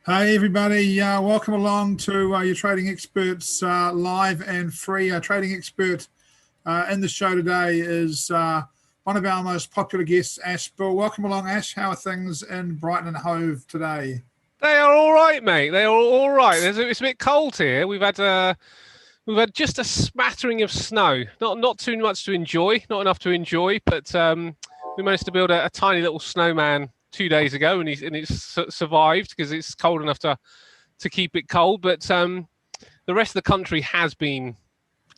Hey everybody, welcome along to your Trading Experts live and free. Our Trading Expert in the show today is one of our most popular guests, Ash Bill. Welcome along, Ash. How are things in Brighton and Hove today? They are all right, mate. They are all right. It's a bit cold here. We've had just a smattering of snow. Not too much to enjoy. Not enough to enjoy, but we managed to build a tiny little snowman 2 days ago, and it's survived because it's cold enough to keep it cold. But the rest of the country has been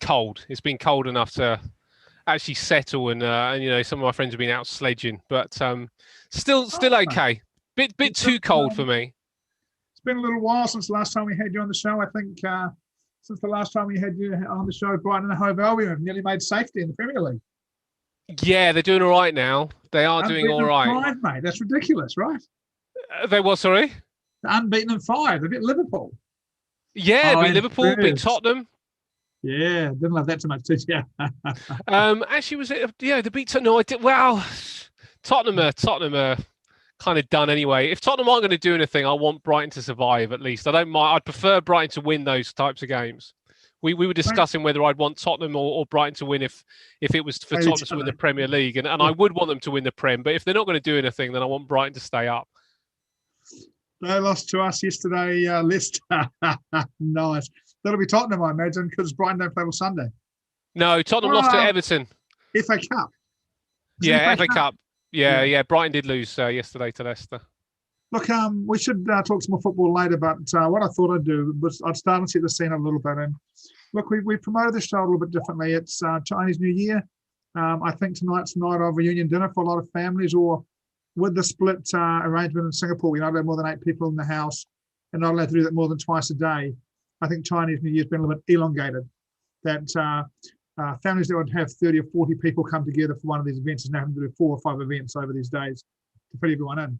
cold. It's been cold enough to actually settle, and some of my friends have been out sledging, but still Oh, okay. Bit it's, too cold for me. it's been a little while since the last time we had you on the show. I think since the last time we had you on the show, Brighton and Hove Albion have nearly made safety in the Premier League. Yeah, they're doing all right now. They are doing Unbeaten all in right. five, mate. That's ridiculous, right? They what? Sorry. Unbeaten in five. They beat Liverpool. Yeah, Oh, beat and Liverpool, beat Spurs. Tottenham. Yeah, didn't love that too much, did you? Actually, was it? Yeah, the beat. No, I did. Well, Tottenham are kind of done anyway. If Tottenham aren't going to do anything, I want Brighton to survive at least. I don't mind. I'd prefer Brighton to win those types of games. We were Mate, discussing whether I'd want Tottenham or Brighton to win if it was for play each Tottenham to win other. the Premier League, and I would want them to win the Prem. But if they're not going to do anything, then I want Brighton to stay up. They lost to us yesterday, Leicester. Nice. That'll be Tottenham, I imagine, because Brighton don't play till Sunday. No, Tottenham lost to Oh, Everton. FA Cup. Is it Yeah, FA FA Cup? Cup. Yeah, Yeah. yeah. Brighton did lose yesterday to Leicester. Look, we should talk some more football later, but what I thought I'd do was I'd start and set the scene a little bit. And look, we promoted the show a little bit differently. It's Chinese New Year. I think tonight's night of reunion dinner for a lot of families, or with the split arrangement in Singapore, we're not allowed more than 8 people in the house and not allowed to do that more than twice a day. I think Chinese New Year's been a little bit elongated. That families that would have 30 or 40 people come together for one of these events is now having to do 4 or 5 events over these days to fit everyone in.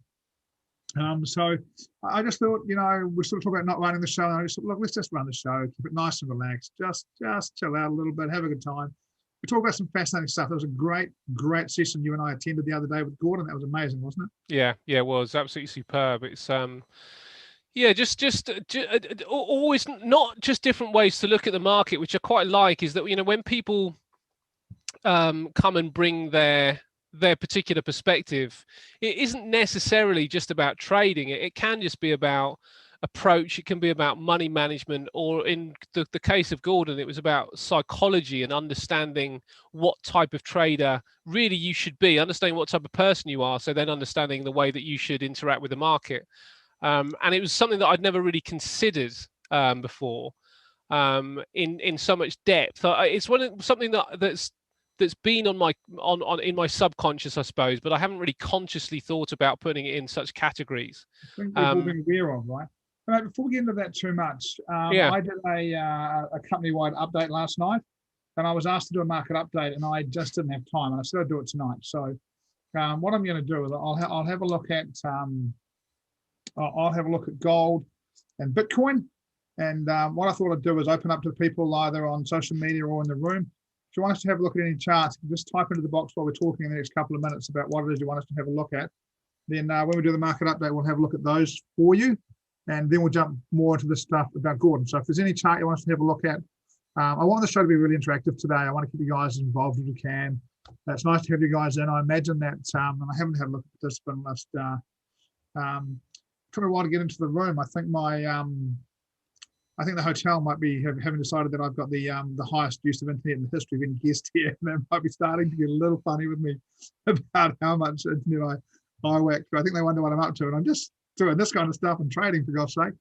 So I just thought, we're sort of talking about not running the show. And I just thought, look, let's just run the show, keep it nice and relaxed, just chill out a little bit, have a good time. We talked about some fascinating stuff. There was a great session you and I attended the other day with Gordon. That was amazing, wasn't it? Yeah, it was absolutely superb. It's yeah, just always not just different ways to look at the market, which I quite like. Is that when people come and bring their particular perspective, it isn't necessarily just about trading. It can just be about approach. It can be about money management, or in the case of Gordon, it was about psychology and understanding what type of trader really you should be, understanding what type of person you are, so then understanding the way that you should interact with the market. And it was something that I'd never really considered before in so much depth. It's something that's been on in my subconscious, I suppose, but I haven't really consciously thought about putting it in such categories. I think we've all Um, been aware of, right? But before we get into that too much, yeah, I did a company-wide update last night, and I was asked to do a market update, and I just didn't have time, and I said I'd do it tonight. So what I'm going to do is I'll have a look at gold and Bitcoin. And what I thought I'd do is open up to people either on social media or in the room. If you want us to have a look at any charts, just type into the box while we're talking in the next couple of minutes about what it is you want us to have a look at. Then when we do the market update, we'll have a look at those for you. And then we'll jump more into the stuff about Gordon. So if there's any chart you want us to have a look at, I want the show to be really interactive today. I want to keep you guys as involved as we can. It's nice to have you guys in. I imagine that, and I haven't had a look at the participant list. Took me a while to get into the room. I think I think the hotel might be having decided that I've got the highest use of internet in the history of any guest here, and they might be starting to get a little funny with me about how much internet I whack through. I think they wonder what I'm up to, and I'm just doing this kind of stuff and trading, for God's sake.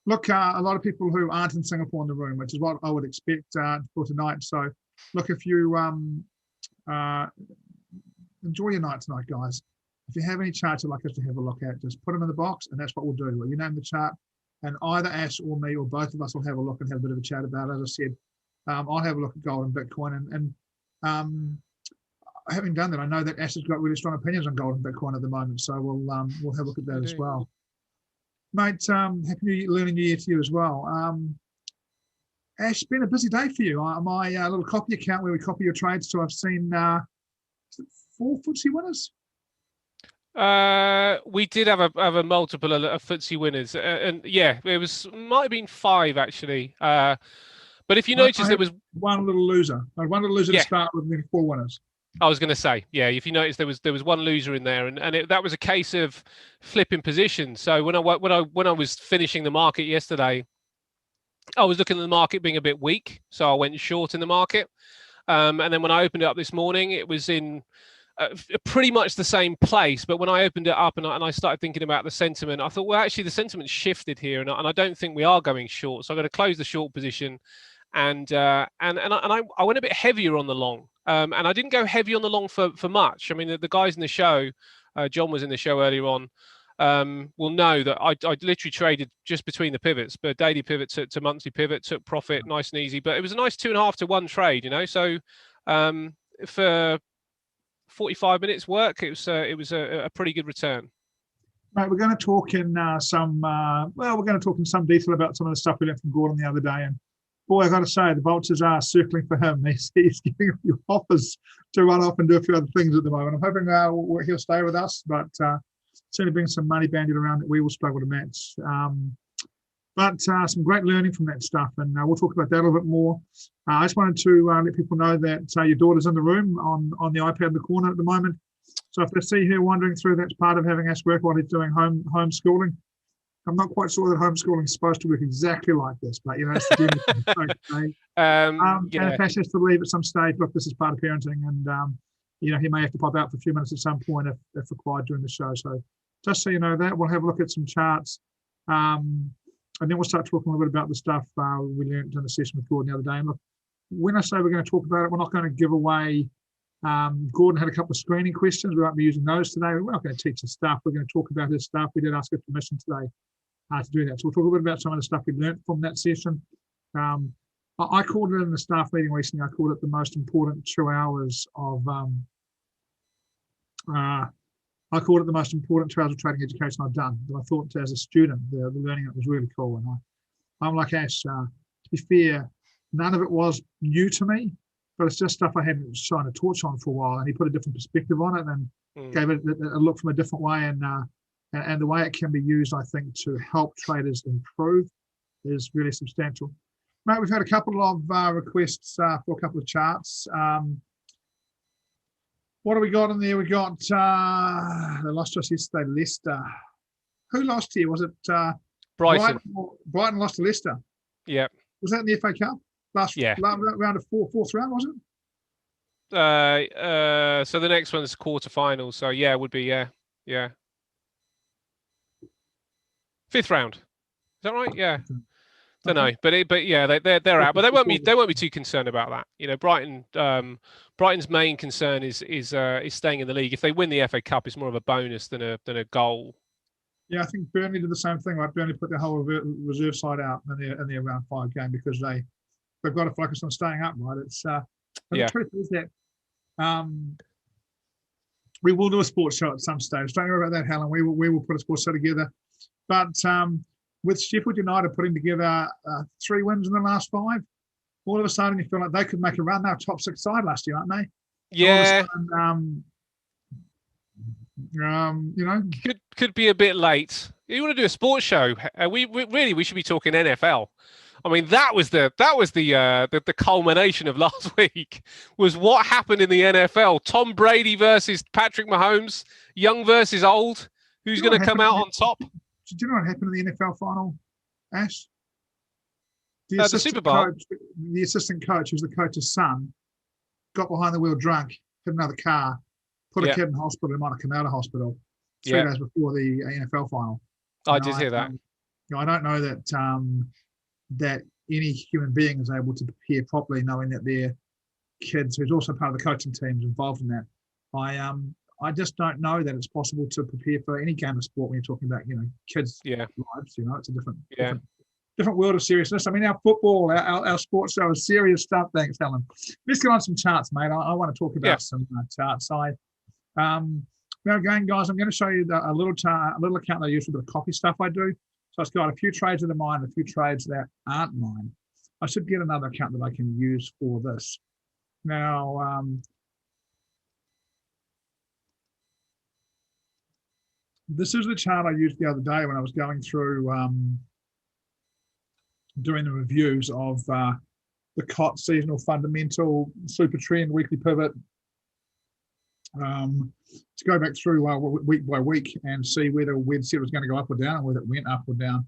Look, a lot of people who aren't in Singapore in the room, which is what I would expect for tonight. So, look, if you enjoy your night tonight, guys. If you have any charts you'd like us to have a look at, just put them in the box, and that's what we'll do. You name the chart, and either Ash or me or both of us will have a look and have a bit of a chat about it. As I said, I'll have a look at gold and Bitcoin, and having done that, I know that Ash has got really strong opinions on gold and Bitcoin at the moment, so we'll have a look at that as well. Mate, happy Lunar New Year to you as well. Ash, it's been a busy day for you. My little copy account where we copy your trades, so I've seen 4 FTSE winners. We did have a multiple of FTSE winners, and yeah, it might have been 5 actually. But if you notice, I there had was one little loser. I had one little loser to yeah. start with, and then 4 winners. I was going to say, yeah, if you notice, there was one loser in there, and that was a case of flipping position. So when I was finishing the market yesterday, I was looking at the market being a bit weak, so I went short in the market. And then when I opened it up this morning, it was in pretty much the same place. But when I opened it up and I started thinking about the sentiment, I thought, well, actually, the sentiment shifted here, and I don't think we are going short. So I'm going to close the short position, and I went a bit heavier on the long, and I didn't go heavy on the long for much. I mean, the guys in the show, John was in the show earlier on, will know that I literally traded just between the pivots, but daily pivot to monthly pivot, took profit nice and easy. But it was a nice 2.5 to 1 trade, you know. So for 45 minutes work, it was a pretty good return. Mate, we're going to talk in we're going to talk in some detail about some of the stuff we learned from Gordon the other day. And boy, I got to say, the vultures are circling for him. He's getting a few offers to run off and do a few other things at the moment. I'm hoping he'll stay with us, but certainly bring some money bandied around that we will struggle to match. But some great learning from that stuff, and we'll talk about that a little bit more. I just wanted to let people know that your daughter's in the room on the iPad in the corner at the moment. So if they see her wandering through, that's part of having us work while he's doing homeschooling. I'm not quite sure that homeschooling is supposed to work exactly like this, but it's the general And if Ash has to leave at some stage, look, this is part of parenting, and he may have to pop out for a few minutes at some point if required during the show. So just so you know that, we'll have a look at some charts. And then we'll start talking a little bit about the stuff we learned in the session with Gordon the other day. And look, when I say we're going to talk about it, we're not going to give away. Gordon had a couple of screening questions. We won't be using those today. We're not going to teach his stuff. We're going to talk about his stuff. We did ask his permission today to do that. So we'll talk a little bit about some of the stuff we learned from that session. I called it in the staff meeting recently, I called it the most important 2 hours of I called it the most important 2 hours of trading education I've done. And I thought as a student, the learning it was really cool. And I'm like Ash, to be fair, none of it was new to me, but it's just stuff I had shine a torch on for a while. And he put a different perspective on it and gave it a look from a different way. And the way it can be used, I think, to help traders improve is really substantial. Mate, we've had a couple of requests for a couple of charts. What have we got in there? We got, they lost us yesterday, Leicester. Who lost here? Was it Brighton? Brighton lost to Leicester. Yeah. Was that in the FA Cup? Last round of fourth round, was it? So the next one's quarterfinals. So yeah, it would be, yeah. 5th round. Is that right? Yeah. Don't know, but yeah, they're out, but they won't be too concerned about that. Brighton's main concern is staying in the league. If they win the FA Cup, it's more of a bonus than a goal. Yeah, I think Burnley did the same thing. Right, Burnley put their whole reserve side out in their round 5 game because they've got to focus on staying up. Right, it's the truth is that we will do a sports show at some stage. Don't worry about that, Helen. We will put a sports show together, but. With Sheffield United putting together 3 wins in the last 5, all of a sudden you feel like they could make a run. They're a top 6 side last year, aren't they? Yeah. Could be a bit late. You want to do a sports show? We should be talking NFL. I mean, that was the culmination of last week. Was what happened in the NFL? Tom Brady versus Patrick Mahomes, young versus old. Who's going to come out on top? Do you know what happened in the NFL final, Ash? The Super Bowl. The assistant coach, who's the coach's son, got behind the wheel drunk, hit another car, put a kid in hospital who might have come out of hospital 3 days before the NFL final. I did hear that. I don't know that that any human being is able to prepare properly, knowing that their kids, who's also part of the coaching team, is involved in that. I just don't know that it's possible to prepare for any game of sport when you're talking about, kids' lives. It's a different world of seriousness. I mean, our football, our sports show is serious stuff. Thanks, Helen. Let's get on some charts, mate. I want to talk about some charts. Now again, guys, I'm going to show you a little account that I use for the copy stuff I do. So it's got a few trades that are mine, a few trades that aren't mine. I should get another account that I can use for this. Now, This is the chart I used the other day when I was going through doing the reviews of the COT seasonal fundamental super trend weekly pivot, to go back through week by week and see whether we'd said it was going to go up or down and whether it went up or down.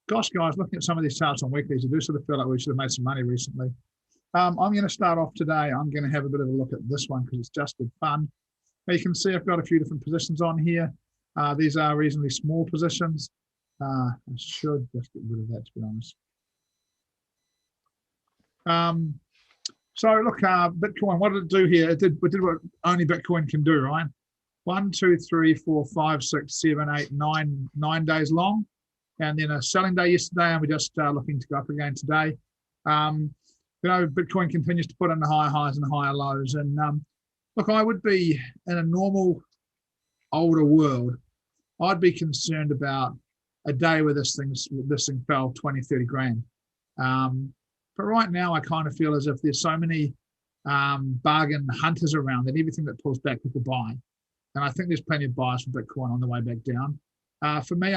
Gosh, guys, looking at some of these charts on weeklies, I do sort of feel like we should have made some money recently. I'm going to start off today. I'm going to have a bit of a look at this one because it's just good fun. Now you can see I've got a few different positions on here. These are reasonably small positions. I should just get rid of that, to be honest. So look, Bitcoin, what did it do here? It did what only Bitcoin can do, right? 1, 2, 3, 4, 5, 6, 7, 8, 9 days long. And then a selling day yesterday, and we're just looking to go up again today. Bitcoin continues to put in the higher highs and higher lows. And look, I would be in a normal, older world, I'd be concerned about a day where this thing fell 20, 30 grand. But right now, I kind of feel as if there's so many bargain hunters around that everything that pulls back, people buy. And I think there's plenty of buyers for Bitcoin on the way back down. For me,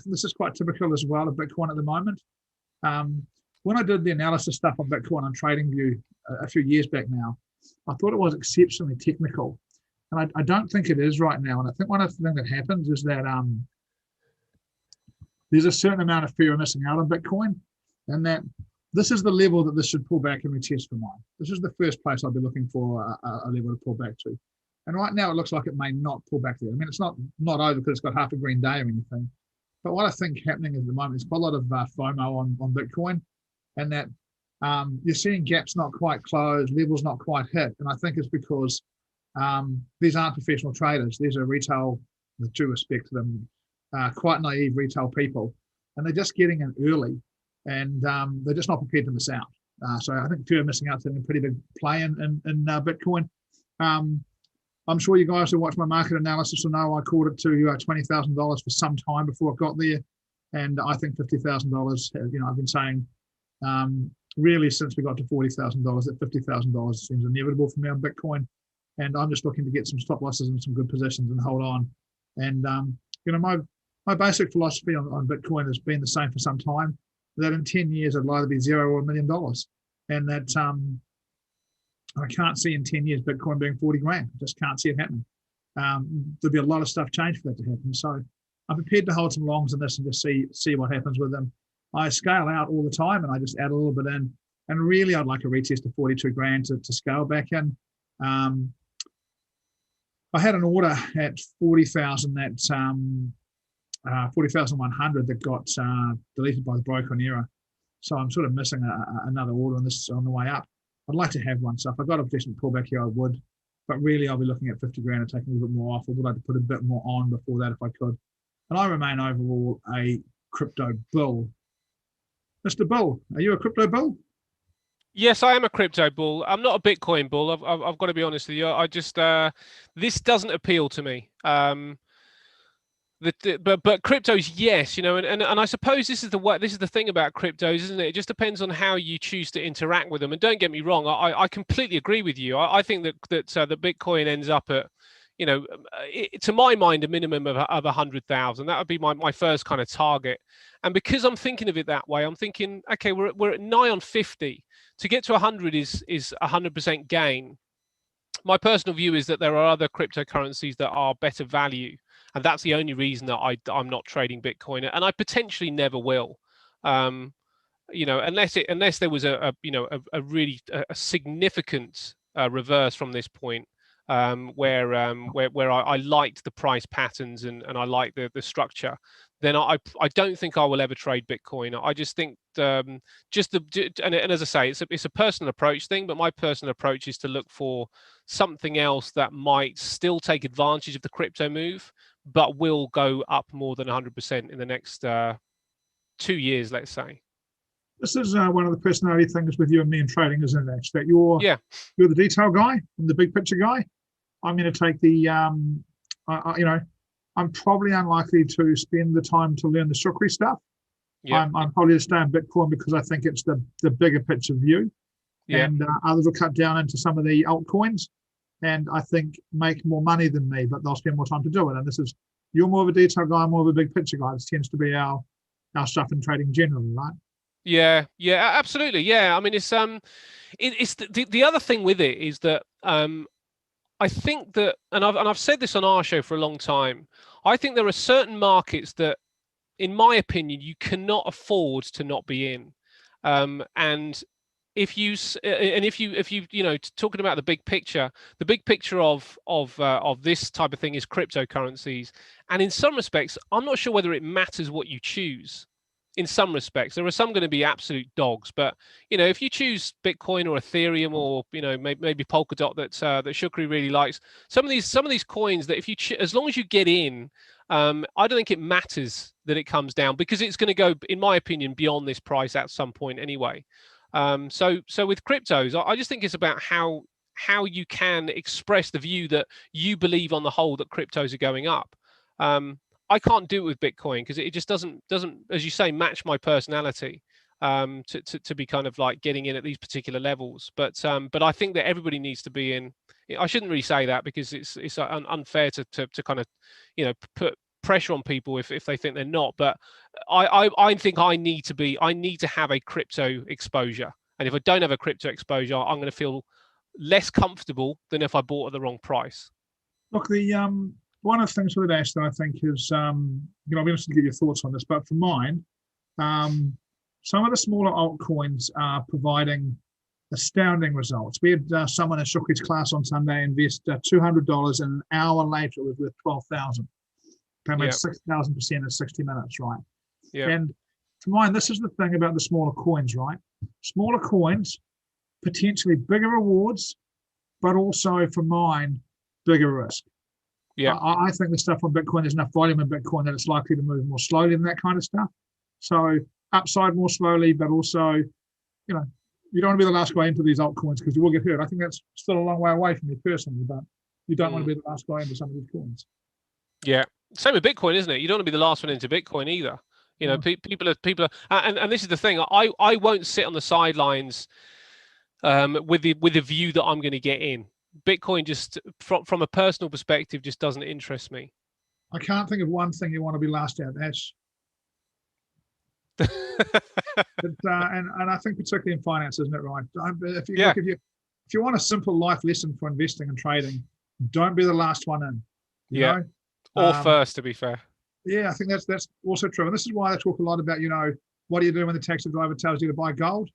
this is quite typical as well of Bitcoin at the moment. When I did the analysis stuff on Bitcoin on TradingView a few years back now, I thought it was exceptionally technical. And I don't think it is right now. And I think one of the things that happens is that there's a certain amount of fear of missing out on Bitcoin, and that this is the level that this should pull back and retest for mine. This is the first place I'll be looking for a level to pull back to. And right now it looks like it may not pull back there. I mean, it's not over because it's got half a green day or anything. But what I think happening at the moment is quite a lot of FOMO on Bitcoin, and that you're seeing gaps not quite closed, levels not quite hit. And I think it's because these aren't professional traders. These are retail, with due respect to them, quite naive retail people. And they're just getting in early, and they're just not prepared to miss out. So I think fear of missing out is having a pretty big play in Bitcoin. I'm sure you guys who watch my market analysis will know I called it to $20,000 for some time before it got there. And I think $50,000, I've been saying really since we got to $40,000 that $50,000 seems inevitable for me on Bitcoin. And I'm just looking to get some stop losses and some good positions and hold on. And, my basic philosophy on Bitcoin has been the same for some time, that in 10 years, it'll either be $0 or $1 million. And that I can't see in 10 years Bitcoin being 40 grand. I just can't see it happening. There'll be a lot of stuff changed for that to happen. So I'm prepared to hold some longs in this and just see what happens with them. I scale out all the time and I just add a little bit in. And really, I'd like a retest of 42 grand to scale back in. I had an order at 40,000 that 40,100 that got deleted by the broker in error. So I'm sort of missing another order on this on the way up. I'd like to have one. So if I got a decent pullback here, I would. But really, I'll be looking at 50 grand and taking a little bit more off. I would like to put a bit more on before that if I could. And I remain overall a crypto bull. Mr. Bull, are you a crypto bull? Yes, I am a crypto bull. I'm not a Bitcoin bull. I've got to be honest with you. I just this doesn't appeal to me. But cryptos, yes, and I suppose this is the thing about cryptos, isn't it? It just depends on how you choose to interact with them. And don't get me wrong, I completely agree with you. I think that Bitcoin ends up at, to my mind, a minimum of 100,000. That would be my first kind of target. And because I'm thinking of it that way, I'm thinking, okay, we're at nigh on 50. To get to 100 is 100% gain. My personal view is that there are other cryptocurrencies that are better value. And that's the only reason that I'm not trading Bitcoin, and I potentially never will, unless there was a really significant reverse from this point, where I liked the price patterns and I like the structure, then I don't think I will ever trade Bitcoin. I just think and as I say, it's a personal approach thing, but my personal approach is to look for something else that might still take advantage of the crypto move, but will go up more than 100% in the next 2 years, let's say. This is one of the personality things with you and me in trading, isn't it, Ash? That you're the detail guy and the big picture guy. I'm going to take the, I'm probably unlikely to spend the time to learn the Shukri stuff. Yeah. I'm probably to stay in Bitcoin because I think it's the bigger picture view. Yeah. And others will cut down into some of the altcoins and I think make more money than me, but they'll spend more time to do it. And this is you're more of a detail guy, more of a big picture guy. This tends to be our stuff in trading generally, right? Yeah, yeah, absolutely. Yeah, I mean, it's the other thing with it is that I think that, and I've said this on our show for a long time. I think there are certain markets that, in my opinion, you cannot afford to not be in. And if you talking about the big picture of this type of thing is cryptocurrencies. And in some respects, I'm not sure whether it matters what you choose. In some respects, there are some going to be absolute dogs, but if you choose Bitcoin or Ethereum or maybe Polkadot that Shukri really likes, some of these coins that as long as you get in, I don't think it matters that it comes down, because it's going to go, in my opinion, beyond this price at some point anyway. So with cryptos, I just think it's about how you can express the view that you believe on the whole that cryptos are going up. I can't do it with Bitcoin because it just doesn't, as you say, match my personality to be kind of like getting in at these particular levels. But I think that everybody needs to be in. I shouldn't really say that because it's unfair to kind of put pressure on people if they think they're not. But I think I need to have a crypto exposure, and if I don't have a crypto exposure, I'm going to feel less comfortable than if I bought at the wrong price. Look, the one of the things with Ash that I think is, I'll be interested to get your thoughts on this, but for mine, some of the smaller altcoins are providing astounding results. We had someone in Shukri's class on Sunday invest $200, and an hour later it was worth 12,000. They made 6,000% in 60 minutes, right? Yeah. And for mine, this is the thing about the smaller coins, right? Smaller coins, potentially bigger rewards, but also for mine, bigger risk. Yeah, I think the stuff on Bitcoin, there's enough volume in Bitcoin that it's likely to move more slowly than that kind of stuff. So upside more slowly, but also, you don't want to be the last guy into these altcoins because you will get hurt. I think that's still a long way away from you personally, but you don't want to be the last guy into some of these coins. Yeah, same with Bitcoin, isn't it? You don't want to be the last one into Bitcoin either. People are, and this is the thing. I won't sit on the sidelines with the view that I'm going to get in. Bitcoin just from a personal perspective just doesn't interest me. I can't think of one thing you want to be last at, Ash. And I think particularly in finance, isn't it right? If you want a simple life lesson for investing and trading, don't be the last one in. You know? Or first, to be fair. Yeah, I think that's also true. And this is why I talk a lot about, what do you do when the taxi driver tells you to buy gold?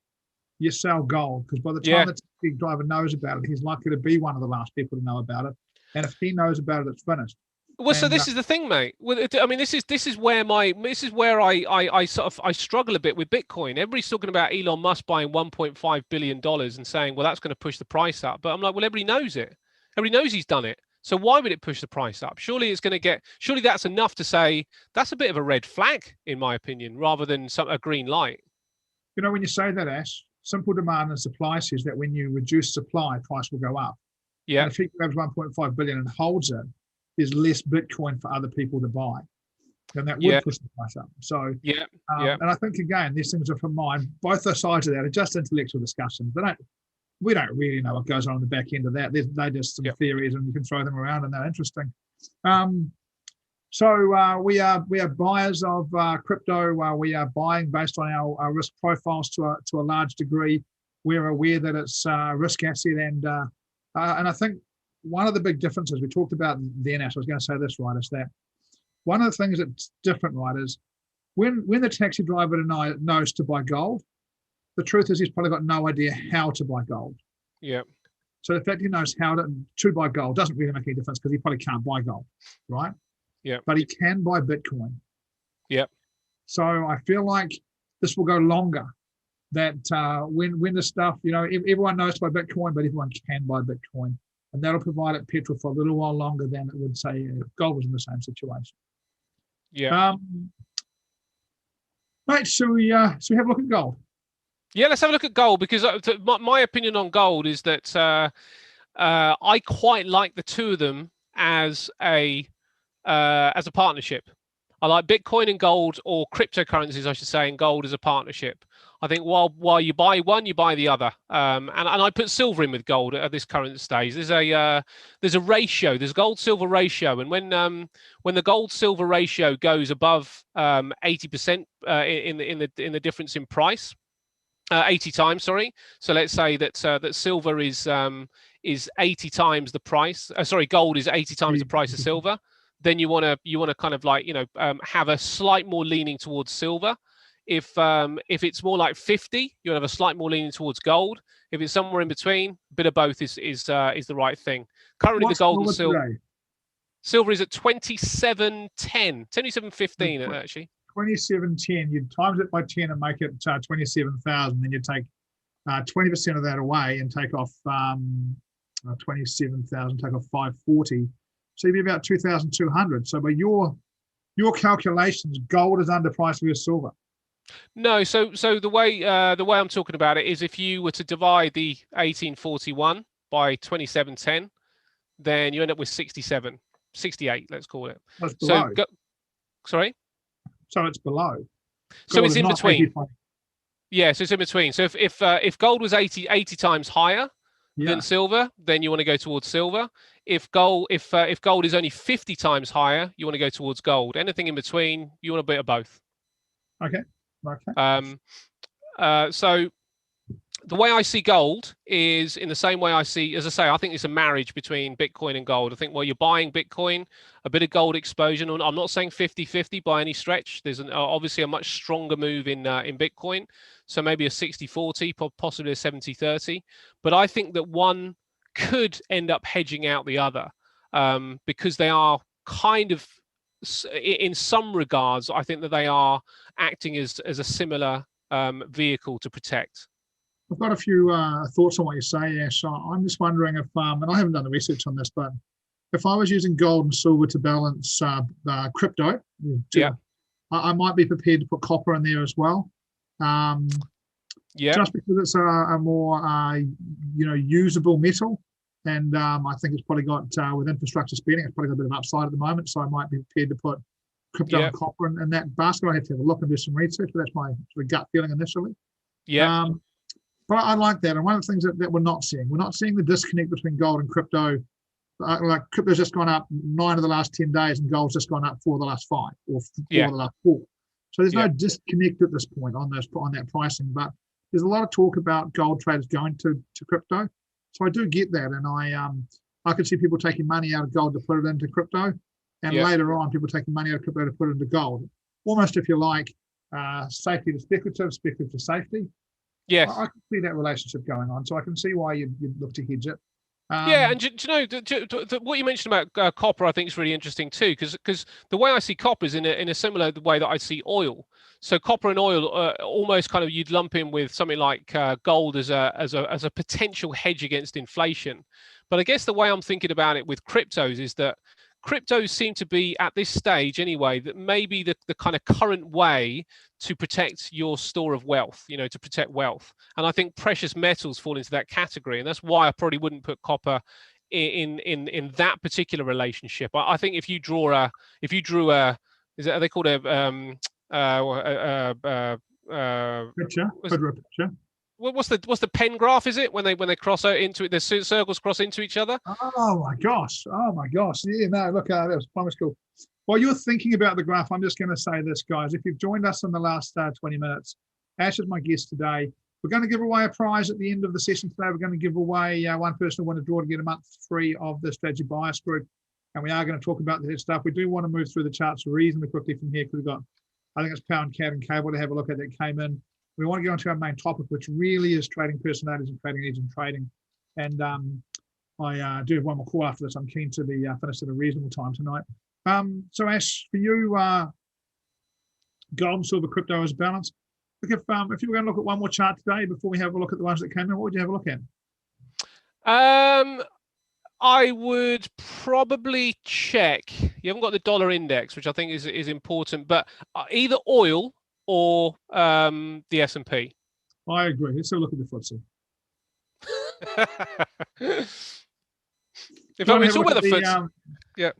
You sell gold, because by the time the taxi driver knows about it, he's likely to be one of the last people to know about it. And if he knows about it, it's finished. Well, so this is the thing, mate. I mean, this is where I struggle a bit with Bitcoin. Everybody's talking about Elon Musk buying $1.5 billion and saying, well, that's going to push the price up. But I'm like, well, everybody knows it. Everybody knows he's done it. So why would it push the price up? Surely that's enough to say that's a bit of a red flag, in my opinion, rather than a green light. When you say that, Ash, simple demand and supply says that when you reduce supply, price will go up. Yeah. And if he grabs 1.5 billion and holds it, there's less Bitcoin for other people to buy. And that would push the price up. So, and I think, again, these things are from mine. Both the sides of that are just intellectual discussions. We don't really know what goes on the back end of that. They're just some theories, and you can throw them around, and they're interesting. So we are buyers of crypto. We are buying based on our risk profiles to a large degree. We're aware that it's a risk asset, and I think one of the big differences we talked about then, Ash, I was going to say this, right, is that one of the things that's different, right, is when the taxi driver knows to buy gold, the truth is he's probably got no idea how to buy gold. Yeah. So the fact he knows how to buy gold doesn't really make any difference because he probably can't buy gold, right? Yeah. But he can buy Bitcoin. Yeah. So I feel like this will go longer. That when the stuff, everyone knows to buy Bitcoin, but everyone can buy Bitcoin. And that'll provide it petrol for a little while longer than it would say if gold was in the same situation. Yeah. Right, so we have a look at gold. Yeah, let's have a look at gold, because my opinion on gold is that I quite like the two of them as a partnership. I like Bitcoin and gold, or cryptocurrencies, I should say, and gold as a partnership. I think while you buy one, you buy the other. And I put silver in with gold at this current stage. There's a ratio. There's gold silver ratio, and when the gold silver ratio goes above 80% in the difference in price, 80 times, sorry. So let's say that silver is 80 times the price. Sorry, gold is 80 times the price of silver. Then you want to kind of like have a slight more leaning towards silver. If it's more like 50, you'll have a slight more leaning towards gold. If it's somewhere in between, a bit of both is the right thing. Currently, the gold and silver is at 27.10, 27.15 actually. 27.10. You'd times it by 10 and make it 27,000. Then you take 20% of that away and take off 27,000. Take off 540. So you'd be about 2,200. So by your calculations, gold is underpriced versus silver. No, so the way I'm talking about it is if you were to divide the 1841 by 2710, then you end up with 68, let's call it. That's below. Sorry? So it's below. So Gold it's in between. 85. Yeah, so it's in between. So if gold was 80 times higher than silver, then you want to go towards silver. If gold is only 50 times higher, you want to go towards gold. Anything in between, you want a bit of both. Okay. So the way I see gold is in the same way I see, as I say, I think it's a marriage between Bitcoin and gold. I think while you're buying Bitcoin, a bit of gold exposure. I'm not saying 50-50 by any stretch. There's obviously a much stronger move in Bitcoin. So maybe a 60-40, possibly a 70-30. But I think that one could end up hedging out the other because they are kind of, in some regards, I think that they are acting as a similar vehicle to protect. I've got a few thoughts on what you say, Ash. I'm just wondering if, and I haven't done the research on this, but if I was using gold and silver to balance crypto, I might be prepared to put copper in there as well. Just because it's a more usable metal, and I think it's probably got with infrastructure spending, it's probably got a bit of upside at the moment. So I might be prepared to put crypto and copper in that basket. I have to have a look and do some research, but that's my sort of gut feeling initially. But I like that. And one of the things that we're not seeing the disconnect between gold and crypto. Like crypto's just gone up 9 of the last 10 days and gold's just gone up 4 of the last 5 or 4 of the last 4. So there's no disconnect at this point on that pricing. But there's a lot of talk about gold traders going to crypto. So I do get that. And I could see people taking money out of gold to put it into crypto. And later on, people taking money out of crypto to put it into gold. Almost, if you like, safety to speculative, speculative to safety. Yes. I can see that relationship going on, so I can see why you'd look to hedge it. And do you know what you mentioned about copper? I think is really interesting too, because the way I see copper is in a similar way that I see oil. So copper and oil almost kind of you'd lump in with something like gold as a potential hedge against inflation. But I guess the way I'm thinking about it with cryptos is that cryptos seem to be at this stage anyway that maybe the kind of current way to protect your store of wealth, to protect wealth. And I think precious metals fall into that category, and that's why I probably wouldn't put copper in that particular relationship. I think if you drew a are they called picture? What's the pen graph? Is it when they cross out into it? The circles cross into each other. Oh my gosh! Yeah, no, look, that was primary school. While you're thinking about the graph, I'm just going to say this, guys. If you've joined us in the last 20 minutes, Ash is my guest today. We're going to give away a prize at the end of the session today. We're going to give away one person who won a draw to get a month free of the Strategy Bias Group, and we are going to talk about that stuff. We do want to move through the charts reasonably quickly from here because we've got, I think it's Pound, Cat, and Cable to have a look at that came in. We want to get onto our main topic, which really is trading personalities and trading edge and trading. And I do have one more call after this. I'm keen to be finished at a reasonable time tonight. So Ash, for you, gold and silver crypto as balance. Look, if you were going to look at one more chart today before we have a look at the ones that came in, what would you have a look at? I would probably check. You haven't got the dollar index, which I think is important, but either oil or the S&P. I agree. Let's have a look at the FTSE. If I was talking about the FTSE, do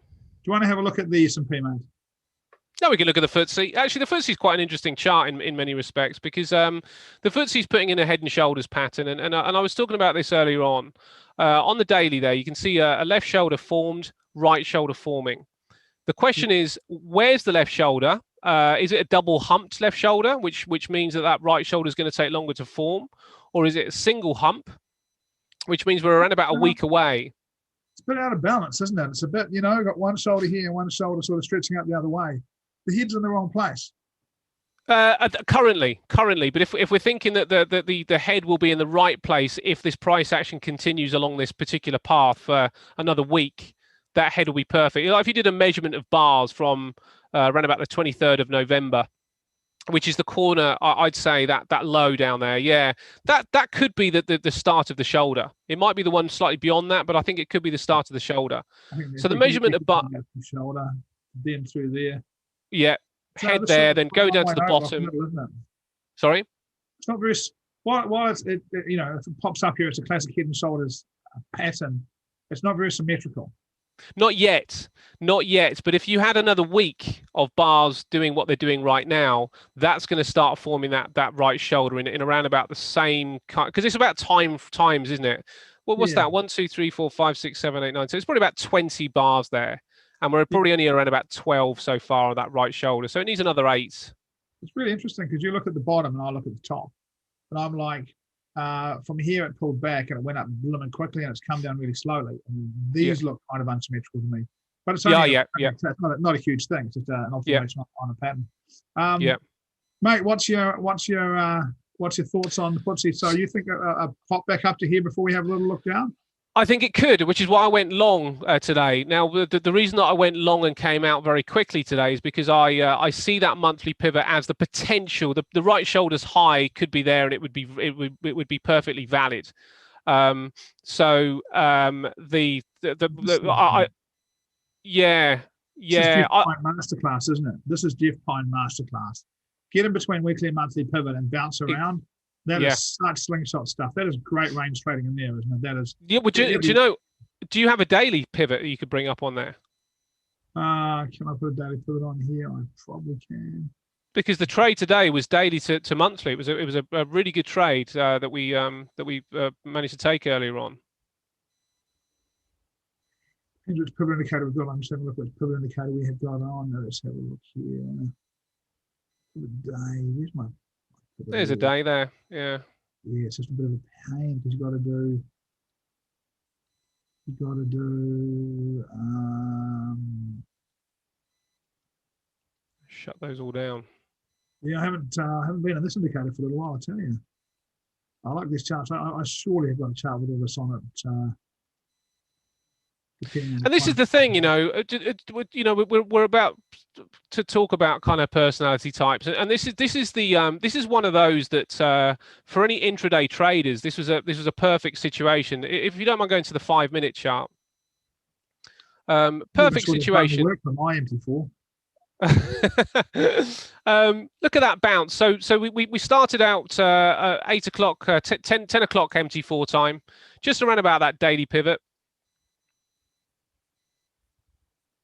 you want to have a look at the S&P, mate? Now we can look at the FTSE. Actually, the FTSE is quite an interesting chart in many respects because the FTSE is putting in a head and shoulders pattern, and I was talking about this earlier on. On the daily there, you can see a left shoulder formed, right shoulder forming. The question is, where's the left shoulder? Is it a double humped left shoulder, which means that right shoulder is going to take longer to form, or is it a single hump, which means we're around about a week away? It's a bit out of balance, isn't it? It's a bit, got one shoulder here and one shoulder sort of stretching out the other way. The head's in the wrong place. Currently, but if we're thinking that the head will be in the right place if this price action continues along this particular path for another week, that head will be perfect. If you did a measurement of bars from around about the 23rd of November, which is the corner, I'd say that low down there, yeah, that could be the start of the shoulder. It might be the one slightly beyond that, but I think it could be the start of the shoulder. So the measurement of shoulder, then through there. Yeah, head there, then go down to the bottom. Sorry? It's not very, while if it pops up here, it's a classic head and shoulders pattern. It's not very symmetrical. Not yet. But if you had another week of bars doing what they're doing right now, that's going to start forming that right shoulder in around about the same kind, because it's about times, isn't it? Well, what's that? 1, 2, 3, 4, 5, 6, 7, 8, 9. So it's probably about 20 bars there. And we're probably only around about 12 so far on that right shoulder. So it needs another 8. It's really interesting because you look at the bottom and I look at the top. And I'm like, from here it pulled back and it went up blooming quickly and it's come down really slowly. And these look kind of unsymmetrical to me. But it's only it's not a huge thing. It's just an observation on a pattern. Mate, what's your thoughts on the FTSE? So you think a pop back up to here before we have a little look down? I think it could, which is why I went long today. Now, the reason that I went long and came out very quickly today is because I see that monthly pivot as the potential. The right shoulder's high could be there, and it would be perfectly valid. Yeah. This is Jeff Pine masterclass, isn't it? This is Jeff Pine masterclass. Get in between weekly and monthly pivot and bounce around. That is such slingshot stuff. That is great range trading in there, isn't it? That is. Yeah. Well, do you have a daily pivot that you could bring up on there? Can I put a daily pivot on here? I probably can. Because the trade today was daily to monthly. It was a really good trade that we managed to take earlier on. Which pivot indicator we've got? I'm just having a look at which pivot indicator we have got on. Let's have a look here. The day. Where's my? There's a day there, yeah. Yeah, it's just a bit of a pain because you've got to do. Shut those all down. Yeah, I haven't been on this indicator for a little while. I tell you, I like these charts. I surely have got a chart with all this on it. And this is the thing, we're about to talk about kind of personality types, and this is one of those that for any intraday traders, this was a perfect situation. If you don't mind going to the 5-minute chart, perfect situation. Work for my MT4. Look at that bounce. So we started out 8 o'clock, 10 o'clock MT4 time, just around about that daily pivot.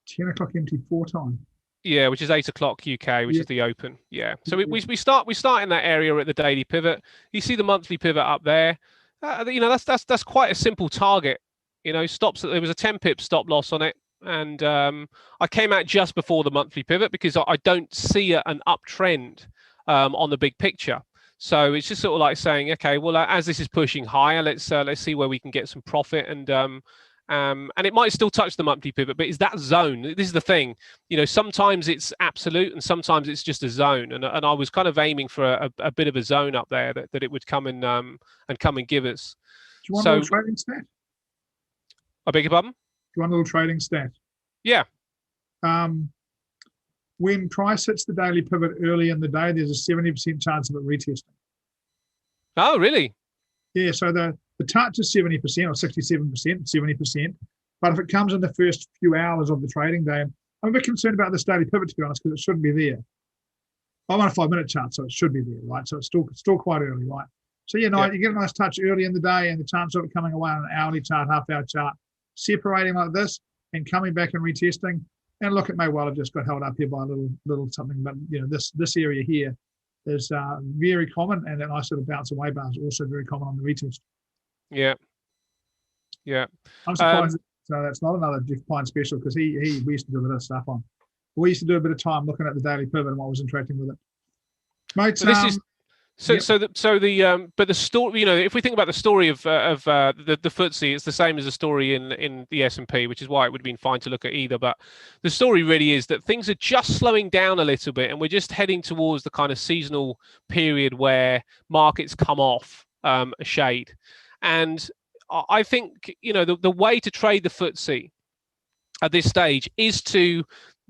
10 o'clock MT4 time. Yeah, which is 8 o'clock UK, which is the open. Yeah. So we start in that area at the daily pivot. You see the monthly pivot up there. That's quite a simple target. Stops. There was a 10 pip stop loss on it, and I came out just before the monthly pivot because I don't see an uptrend on the big picture. So it's just sort of like saying, okay, well, as this is pushing higher, let's see where we can get some profit, and it might still touch the monthly pivot, but is that zone? This is the thing, sometimes it's absolute and sometimes it's just a zone. And I was kind of aiming for a bit of a zone up there that it would come and come and give us. Do you want a little trading stat? I beg your pardon? Do you want a little trading stat? Yeah. When price hits the daily pivot early in the day, there's a 70% chance of it retesting. Oh, really? Yeah, so the touch is 70% or 67%, 70%. But if it comes in the first few hours of the trading day, I'm a bit concerned about this daily pivot, to be honest, because it shouldn't be there. I'm on a 5-minute chart, so it should be there, right? So it's still quite early, right? So, you get a nice touch early in the day and the chance of it coming away on an hourly chart, half-hour chart, separating like this and coming back and retesting. And look, it may well have just got held up here by a little something, but this area here is very common, and that nice sort of bounce away bar is also very common on the retest. Yeah. I'm surprised that's not another Jeff Pine special, because we used to do a bit of stuff on. We used to do a bit of time looking at the daily pivot and what was interacting with it. Mate, so this is but the story, if we think about the story of the FTSE, it's the same as the story in the S&P, which is why it would have been fine to look at either. But the story really is that things are just slowing down a little bit, and we're just heading towards the kind of seasonal period where markets come off a shade. And I think the way to trade the FTSE at this stage is to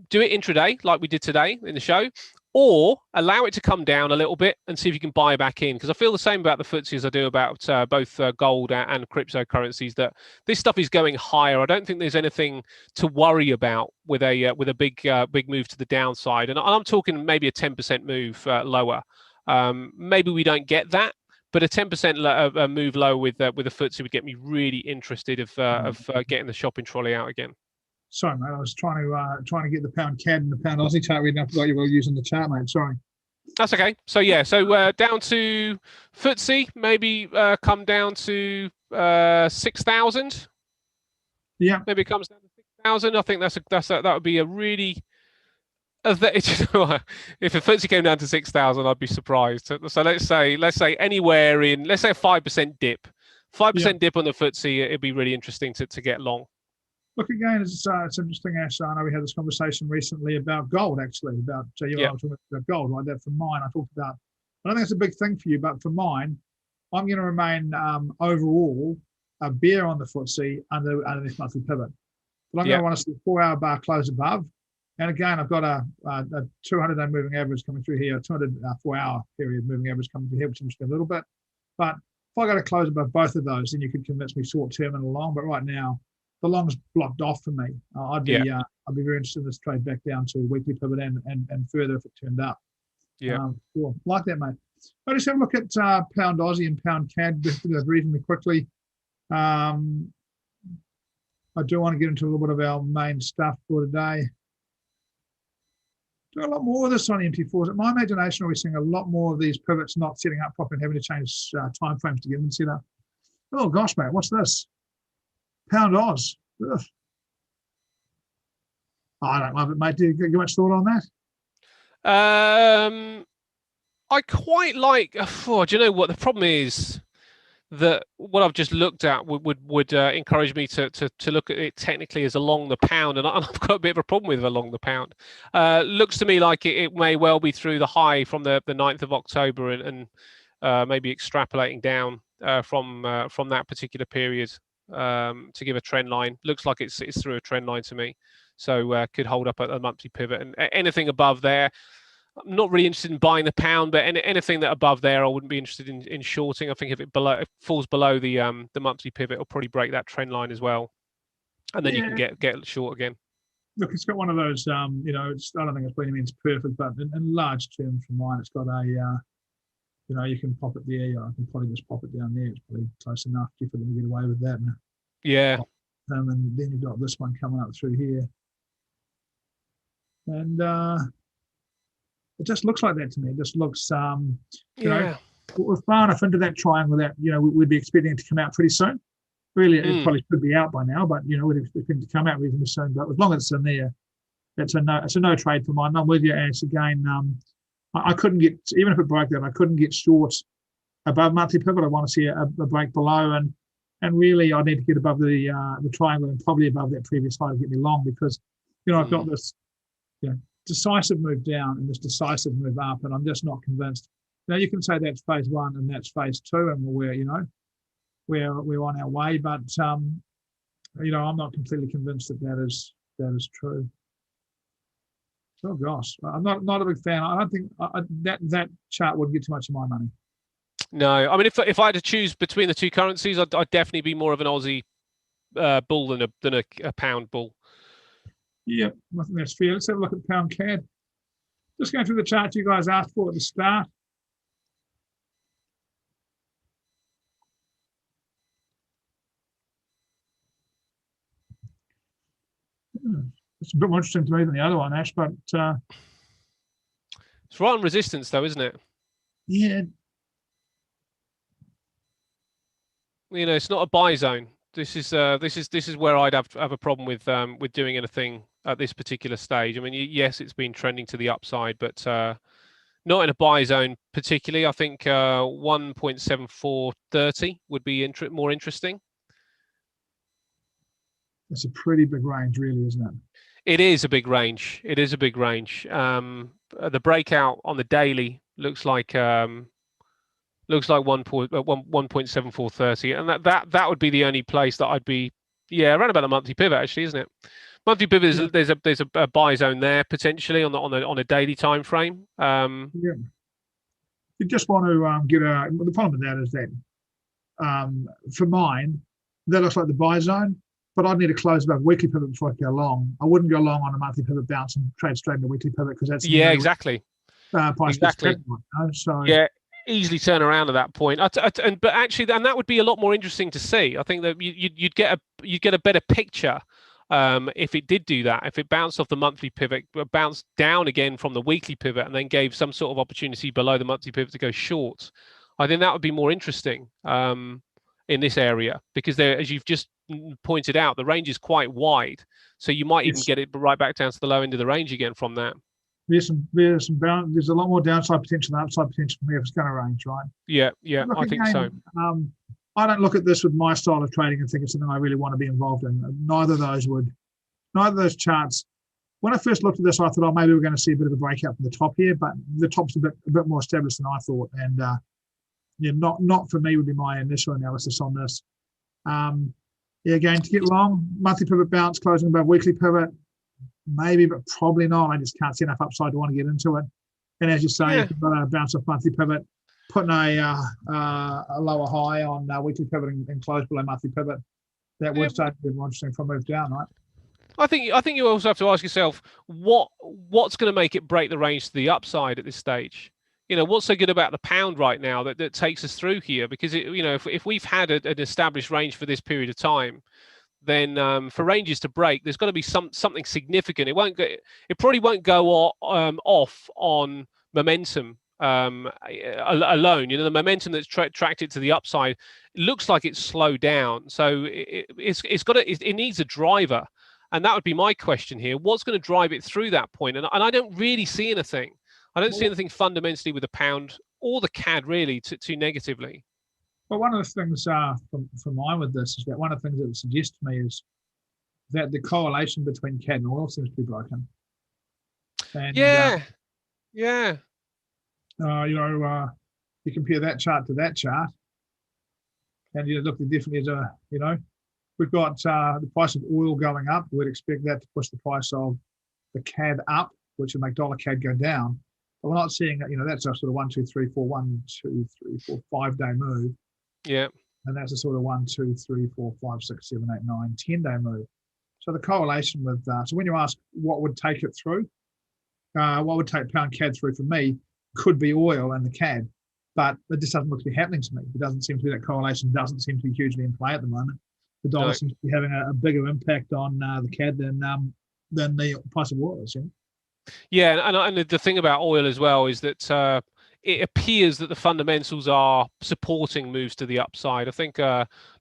do it intraday, like we did today in the show, or allow it to come down a little bit and see if you can buy back in. Because I feel the same about the FTSE as I do about both gold and cryptocurrencies, that this stuff is going higher. I don't think there's anything to worry about with a big move to the downside. And I'm talking maybe a 10% move lower. Maybe we don't get that, but a 10% move lower with the FTSE would get me really interested of getting the shopping trolley out again. Sorry, mate. I was trying to get the pound CAD and the pound Aussie chart reading. I forgot you were using the chart, mate. Sorry. That's okay. So down to FTSE, maybe come down to 6,000. Yeah. Maybe it comes down to 6,000. I think that would be a really. If the FTSE came down to 6,000, I'd be surprised. So let's say anywhere in, let's say a 5% dip, 5% dip on the FTSE. It'd be really interesting to get long. Look, again, it's interesting, Ash. I know we had this conversation recently about gold, actually, about I was talking about gold, right? That for mine, I talked about. I don't think it's a big thing for you, but for mine, I'm going to remain overall a bear on the FTSE under this monthly pivot. But I'm going to want to see a 4-hour bar close above. And again, I've got a 200-day moving average coming through here, a 204-hour period moving average coming through here, which interests me a little bit. But if I got to close above both of those, then you could convince me short term and long. But right now, the long's blocked off for me. I'd be very interested in this trade back down to weekly pivot and further if it turned up. Yeah, cool. Like that, mate. I just have a look at pound Aussie and pound CAD reasonably quickly. I do want to get into a little bit of our main stuff for today. Do a lot more of this on MT4s. In my imagination, we're seeing a lot more of these pivots not setting up properly and having to change time frames to get them set up. Oh gosh, mate, what's this? Pound Oz. Ugh. I don't love it, mate. Do you get much thought on that? I quite like. Do you know what the problem is? That what I've just looked at would encourage me to look at it technically as along the pound, and I've got a bit of a problem with along the pound. Looks to me like it may well be through the high from the 9th of October and maybe extrapolating down from that particular period to give a trend line. Looks like it's through a trend line to me, so could hold up at a monthly pivot, and anything above there. I'm not really interested in buying the pound, but anything that above there, I wouldn't be interested in shorting. I think if it falls below the monthly pivot, it'll probably break that trend line as well, and then you can get short again. Look, it's got one of those. I don't think it's by any means perfect, but in large terms, for mine, it's got a. You can pop it there. I can probably just pop it down there. It's probably close enough for them to get away with that. Yeah. And then you've got this one coming up through here, and. It just looks like that to me. It just looks, we're far enough into that triangle that, we'd be expecting it to come out pretty soon. Really, it probably should be out by now, but, we'd expect it to come out reasonably soon. But as long as it's in there, it's a no trade for mine. I'm with you, Ash. Again, I couldn't get, even if it broke that, I couldn't get short above monthly pivot. I want to see a break below, and really I need to get above the triangle and probably above that previous high to get me long, because, I've got this, decisive move down and this decisive move up, and I'm just not convinced. You can say that's phase one and that's phase two, and we're on our way, but I'm not completely convinced that is true. Oh gosh, I'm not a big fan. I don't think that chart would get too much of my money. No, I mean, if I had to choose between the two currencies, I'd definitely be more of an Aussie bull than a pound bull. Yeah, I think that's fair. Let's have a look at pound CAD. Just going through the chart you guys asked for at the start. it's a bit more interesting to me than the other one, Ash. But It's right on resistance, though, isn't it? yeah, It's not a buy zone. This is where I'd have a problem with doing anything at this particular stage. I mean, yes, it's been trending to the upside, but not in a buy zone particularly. I think 1.7430 would be more interesting. it's a pretty big range, really, isn't it? It is a big range. It is a big range. The breakout on the daily looks like 1.7430, and that would be the only place that I'd be, around about the monthly pivot, actually, isn't it? Monthly pivot is there's a buy zone there potentially on a daily time frame. Yeah. You just want to get the problem with that is that for mine, that looks like the buy zone, but I'd need to close above weekly pivot before I go long. I wouldn't go long on a monthly pivot bounce and trade straight into weekly pivot because that's exactly. Price exactly. So easily turn around at that point. But actually, and that would be a lot more interesting to see. I think that you'd get a better picture if it did do that. If it bounced off the monthly pivot, bounced down again from the weekly pivot, and then gave some sort of opportunity below the monthly pivot to go short, I think that would be more interesting in this area because there, as you've just pointed out, the range is quite wide, so you might even get it right back down to the low end of the range again from that. There's a lot more downside potential than upside potential from here if it's going to range, right? Yeah, I think so. I don't look at this with my style of trading and think it's something I really want to be involved in. Neither of those charts. When I first looked at this, I thought, oh, maybe we're going to see a bit of a breakout from the top here, but the top's a bit more established than I thought. And not for me would be my initial analysis on this. Again, to get long, monthly pivot bounce, closing above weekly pivot, maybe, but probably not. I just can't see enough upside to want to get into it. And as you say, if you've got a bounce off monthly pivot, putting a lower high on weekly pivot and close below monthly pivot, that would start to be more interesting for a move down, right? I think you also have to ask yourself what's going to make it break the range to the upside at this stage. What's so good about the pound right now that takes us through here? Because if we've had an established range for this period of time, then for ranges to break, there's got to be something significant. It probably won't go off on momentum alone. The momentum that's tracked it to the upside looks like it's slowed down. So it needs a driver, and that would be my question here. What's going to drive it through that point? And I don't really see anything. I don't see anything fundamentally with the pound or the CAD really too negatively. But one of the things for mine with this is that one of the things that it suggests to me is that the correlation between CAD and oil seems to be broken. And, you compare that chart to that chart, and you look, the difference is, we've got the price of oil going up. We'd expect that to push the price of the CAD up, which would make dollar CAD go down. But we're not seeing that. That's a sort of 1, 2, 3, 4, 5 day move. Yeah. And that's a sort of 1, 2, 3, 4, 5, 6, 7, 8, 9, 10 day move. So the correlation with so when you ask what would take it through, what would take pound CAD through for me could be oil and the CAD, but it just doesn't look to be happening to me. It doesn't seem to be, that correlation doesn't seem to be hugely in play at the moment. The dollar seems to be having a bigger impact on the CAD than the price of oil is. Yeah, and the thing about oil as well is that it appears that the fundamentals are supporting moves to the upside. I think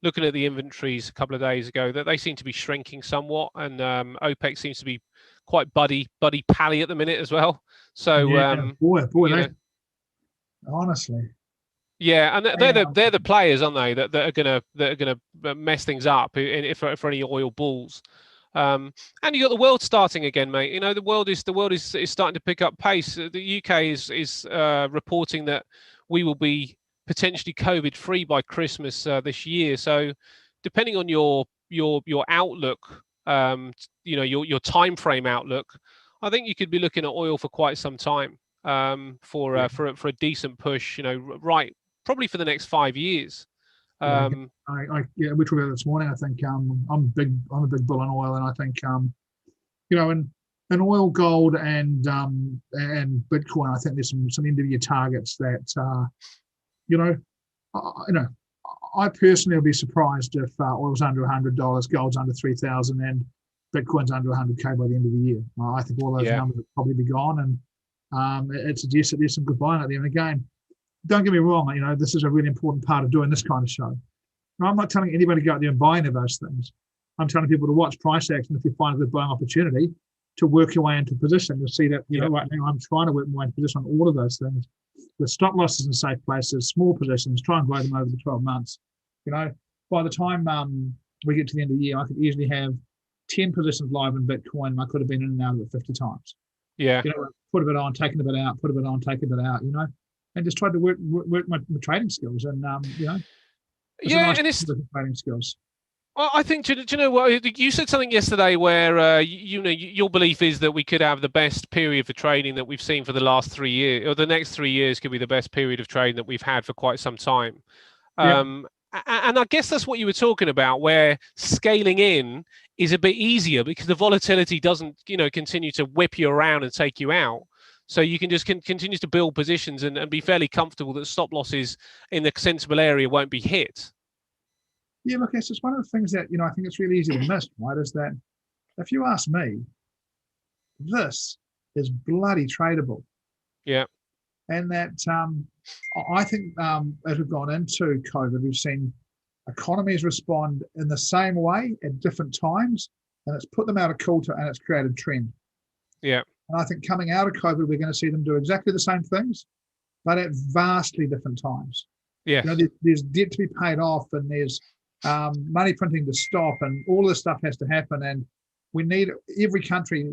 looking at the inventories a couple of days ago, that they seem to be shrinking somewhat, and OPEC seems to be quite buddy pally at the minute as well. So honestly. Yeah, and they're the players, aren't they? That are gonna mess things up for any oil bulls. And you got the world starting again, mate. The world is starting to pick up pace. The UK is reporting that we will be potentially COVID free by Christmas this year. So, depending on your outlook, your time frame outlook, I think you could be looking at oil for quite some time for a decent push. Right, probably for the next 5 years. We talked about it this morning. I think I'm a big bull on oil, and I think in oil, gold, and Bitcoin, I think there's some end of year targets that I personally will be surprised if oil's under $100, gold's under 3,000, and Bitcoin's under 100K by the end of the year. I think all those numbers will probably be gone, and it suggests that there's some good buying out there. And again, don't get me wrong, this is a really important part of doing this kind of show. Now, I'm not telling anybody to go out there and buy any of those things. I'm telling people to watch price action if you find a good buying opportunity, to work your way into position. You'll see that, right now I'm trying to work my way into position on all of those things. With stop losses in safe places, small positions, try and grow them over the 12 months. By the time we get to the end of the year, I could easily have 10 positions live in Bitcoin, and I could have been in and out of it 50 times. Yeah. Put a bit on, taking a bit out, put a bit on, take a bit out, and just tried to work my trading skills. And, and it's trading skills. I think, do you know what? You said something yesterday where, your belief is that we could have the best period for trading that we've seen for the last 3 years, or the next 3 years could be the best period of trading that we've had for quite some time. And I guess that's what you were talking about, where scaling in is a bit easier because the volatility doesn't, continue to whip you around and take you out. So you can just continue to build positions and be fairly comfortable that stop losses in the sensible area won't be hit. Yeah, look, it's just one of the things that, I think it's really easy to miss, right? Is that if you ask me, this is bloody tradable. Yeah. And that I think as we've gone into COVID, we've seen economies respond in the same way at different times, and it's put them out of kilter and it's created trend. Yeah. And I think coming out of COVID, we're going to see them do exactly the same things, but at vastly different times. Yeah. There's debt to be paid off, and there's money printing to stop, and all this stuff has to happen. And we need every country,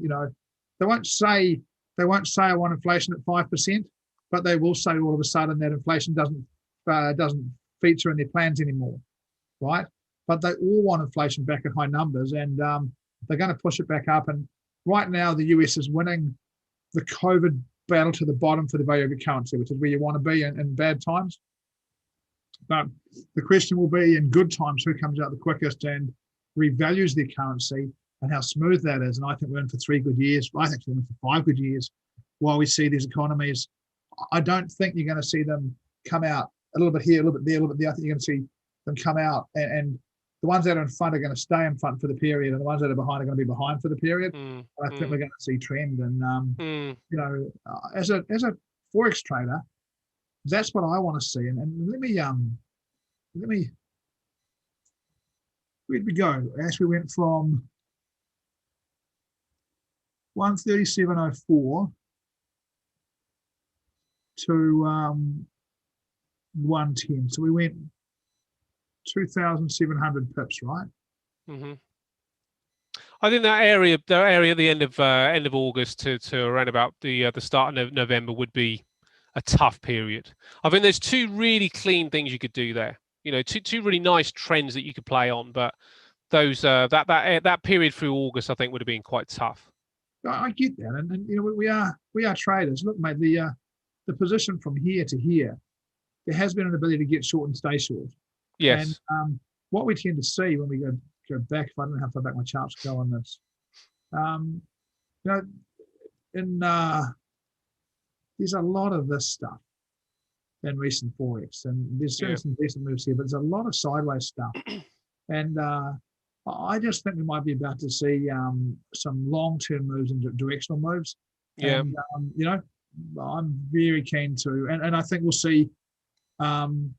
they won't say I want inflation at 5%, but they will say all of a sudden that inflation doesn't feature in their plans anymore, right? But they all want inflation back at high numbers, and they're going to push it back up. And right now, the US is winning the COVID battle to the bottom for the value of your currency, which is where you want to be in bad times. But the question will be, in good times, who comes out the quickest and revalues their currency, and how smooth that is. And I think we're in for 3 good years. I think we're in for 5 good years while we see these economies. I don't think you're going to see them come out a little bit here, a little bit there, a little bit there. I think you're going to see them come out, and the ones that are in front are going to stay in front for the period, and the ones that are behind are going to be behind for the period. I think we're going to see trend. And as a forex trader, that's what I want to see. And let me where'd we go? As we went from 137.04 to 110. So we went 2,700 pips, right? Mm-hmm. I think that area at the end of August to around about the start of November would be a tough period. I think there's 2 really clean things you could do there. Two really nice trends that you could play on, but those that period through August, I think, would have been quite tough. I get that, and we are traders. Look, mate, the position from here to here, there has been an ability to get short and stay short. Yes. And what we tend to see when we go back, if I don't know how far back my charts go on this, there's a lot of this stuff in recent forex, and there's certainly some decent moves here, but there's a lot of sideways stuff. And I just think we might be about to see some long-term moves and directional moves. Yeah. And, I'm very keen to, and I think we'll see the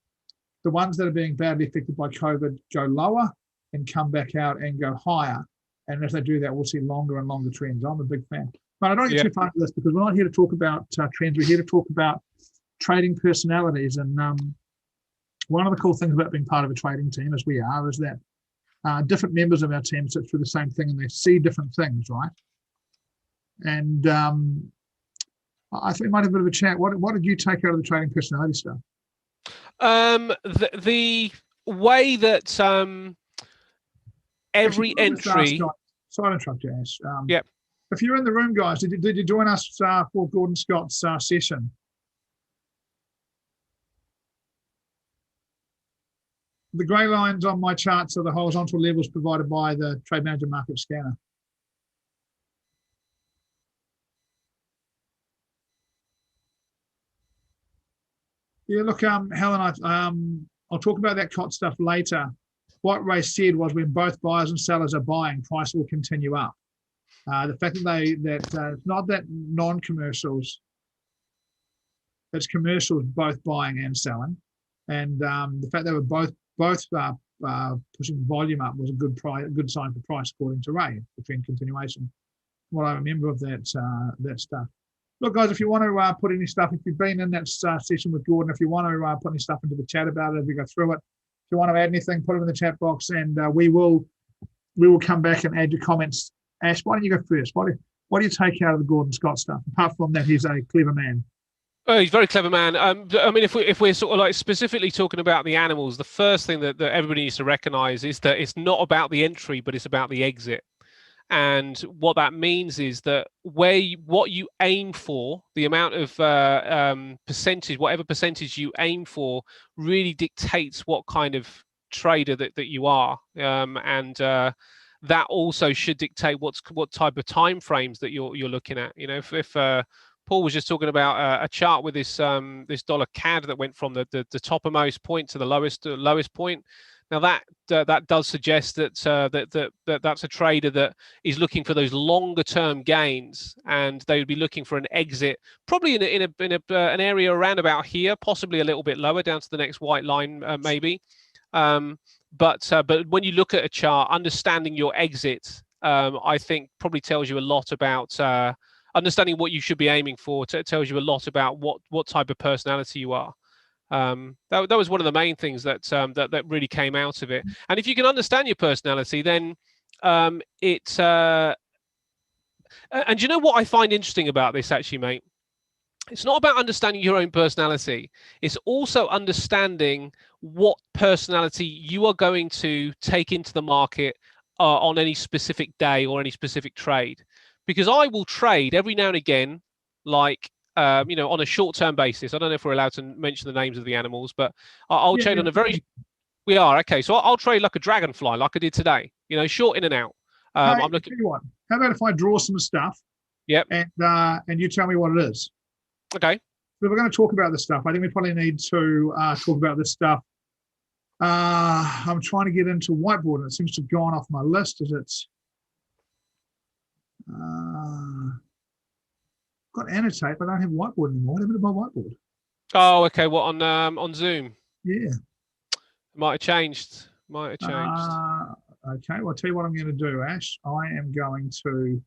ones that are being badly affected by COVID go lower and come back out and go higher. And if they do that, we'll see longer and longer trends. I'm a big fan. But I don't get too far into this, because we're not here to talk about trends. We're here to talk about trading personalities. And one of the cool things about being part of a trading team, as we are, is that different members of our team sit through the same thing and they see different things, right? And I think we might have a bit of a chat. What did you take out of the trading personality stuff? The way that every entry. Sorry to interrupt you, Ash. Yep. If you're in the room, guys, did you join us for Gordon Scott's session? The grey lines on my charts are the horizontal levels provided by the Trade Manager Market Scanner. Yeah, look, Helen, I'll talk about that COT stuff later. what Ray said was when both buyers and sellers are buying, price will continue up. The fact that it's not that non-commercials, it's commercials both buying and selling, and the fact they were both pushing volume up was a good sign for price, according to Ray, the trend continuation. What I remember of that stuff. Look, guys, if you want to put any stuff, if you've been in that session with Gordon, if you want to put any stuff into the chat about it, if we go through it, if you want to add anything, put it in the chat box, and we will come back and add your comments. Ash, why don't you go first? What do you take out of the Gordon Scott stuff? Apart from that, he's a clever man. Oh, he's a very clever man. I mean, if we're sort of like specifically talking about the animals, the first thing that everybody needs to recognise is that it's not about the entry, but it's about the exit. And what that means is that what you aim for, the amount of percentage, whatever percentage you aim for, really dictates what kind of trader that you are, and that also should dictate what type of time frames that you're looking at. You know, if Paul was just talking about a chart with this this dollar CAD that went from the toppermost point to the lowest point. Now that does suggest that that's a trader that is looking for those longer term gains, and they would be looking for an exit, probably in an area around about here, possibly a little bit lower, down to the next white line, maybe. But when you look at a chart, understanding your exit, I think probably tells you a lot about understanding what you should be aiming for. It tells you a lot about what type of personality you are. That was one of the main things that really came out of it. And if you can understand your personality, then and you know what I find interesting about this, actually, mate? It's not about understanding your own personality. It's also understanding what personality you are going to take into the market on any specific day or any specific trade. Because I will trade every now and again, like you know, on a short-term basis. I don't know if we're allowed to mention the names of the animals, but I'll trade on a very. We are, okay. So I'll trade like a dragonfly, like I did today. You know, short in and out. I'm looking. Tell you what, how about if I draw some stuff? Yep. And you tell me what it is. Okay. If we're going to talk about this stuff, I think we probably need to talk about this stuff. I'm trying to get into whiteboard, and it seems to have gone off my list as it's. Got annotate, but I don't have whiteboard anymore. What happened to my whiteboard? Oh, okay. What on Zoom? Yeah. Might have changed. Okay. Well, I'll tell you what I'm going to do, Ash. I am going to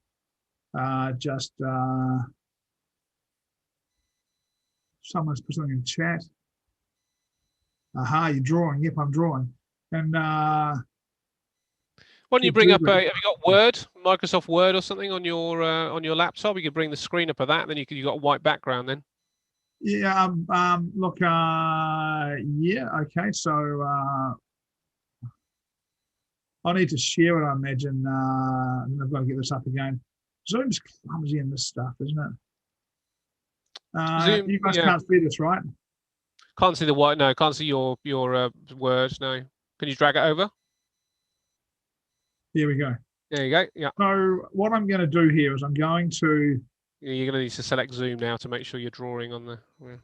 just someone's put something in chat. Aha, you're drawing. Yep, I'm drawing. And why don't you bring up? Have you got Word, Microsoft Word, or something on your laptop? You could bring the screen up of that, and then you got a white background then. Yeah. Look. Yeah. Okay. So I need to share it, I imagine. And I've got to get this up again. Zoom's clumsy in this stuff, isn't it? Zoom, you guys can't see this, right? Can't see the white. No, can't see your Word. No. Can you drag it over? Here we go. There you go. Yeah. So what I'm going to do here is I'm going to. Yeah, you're going to need to select Zoom now to make sure you're drawing on the. Yeah.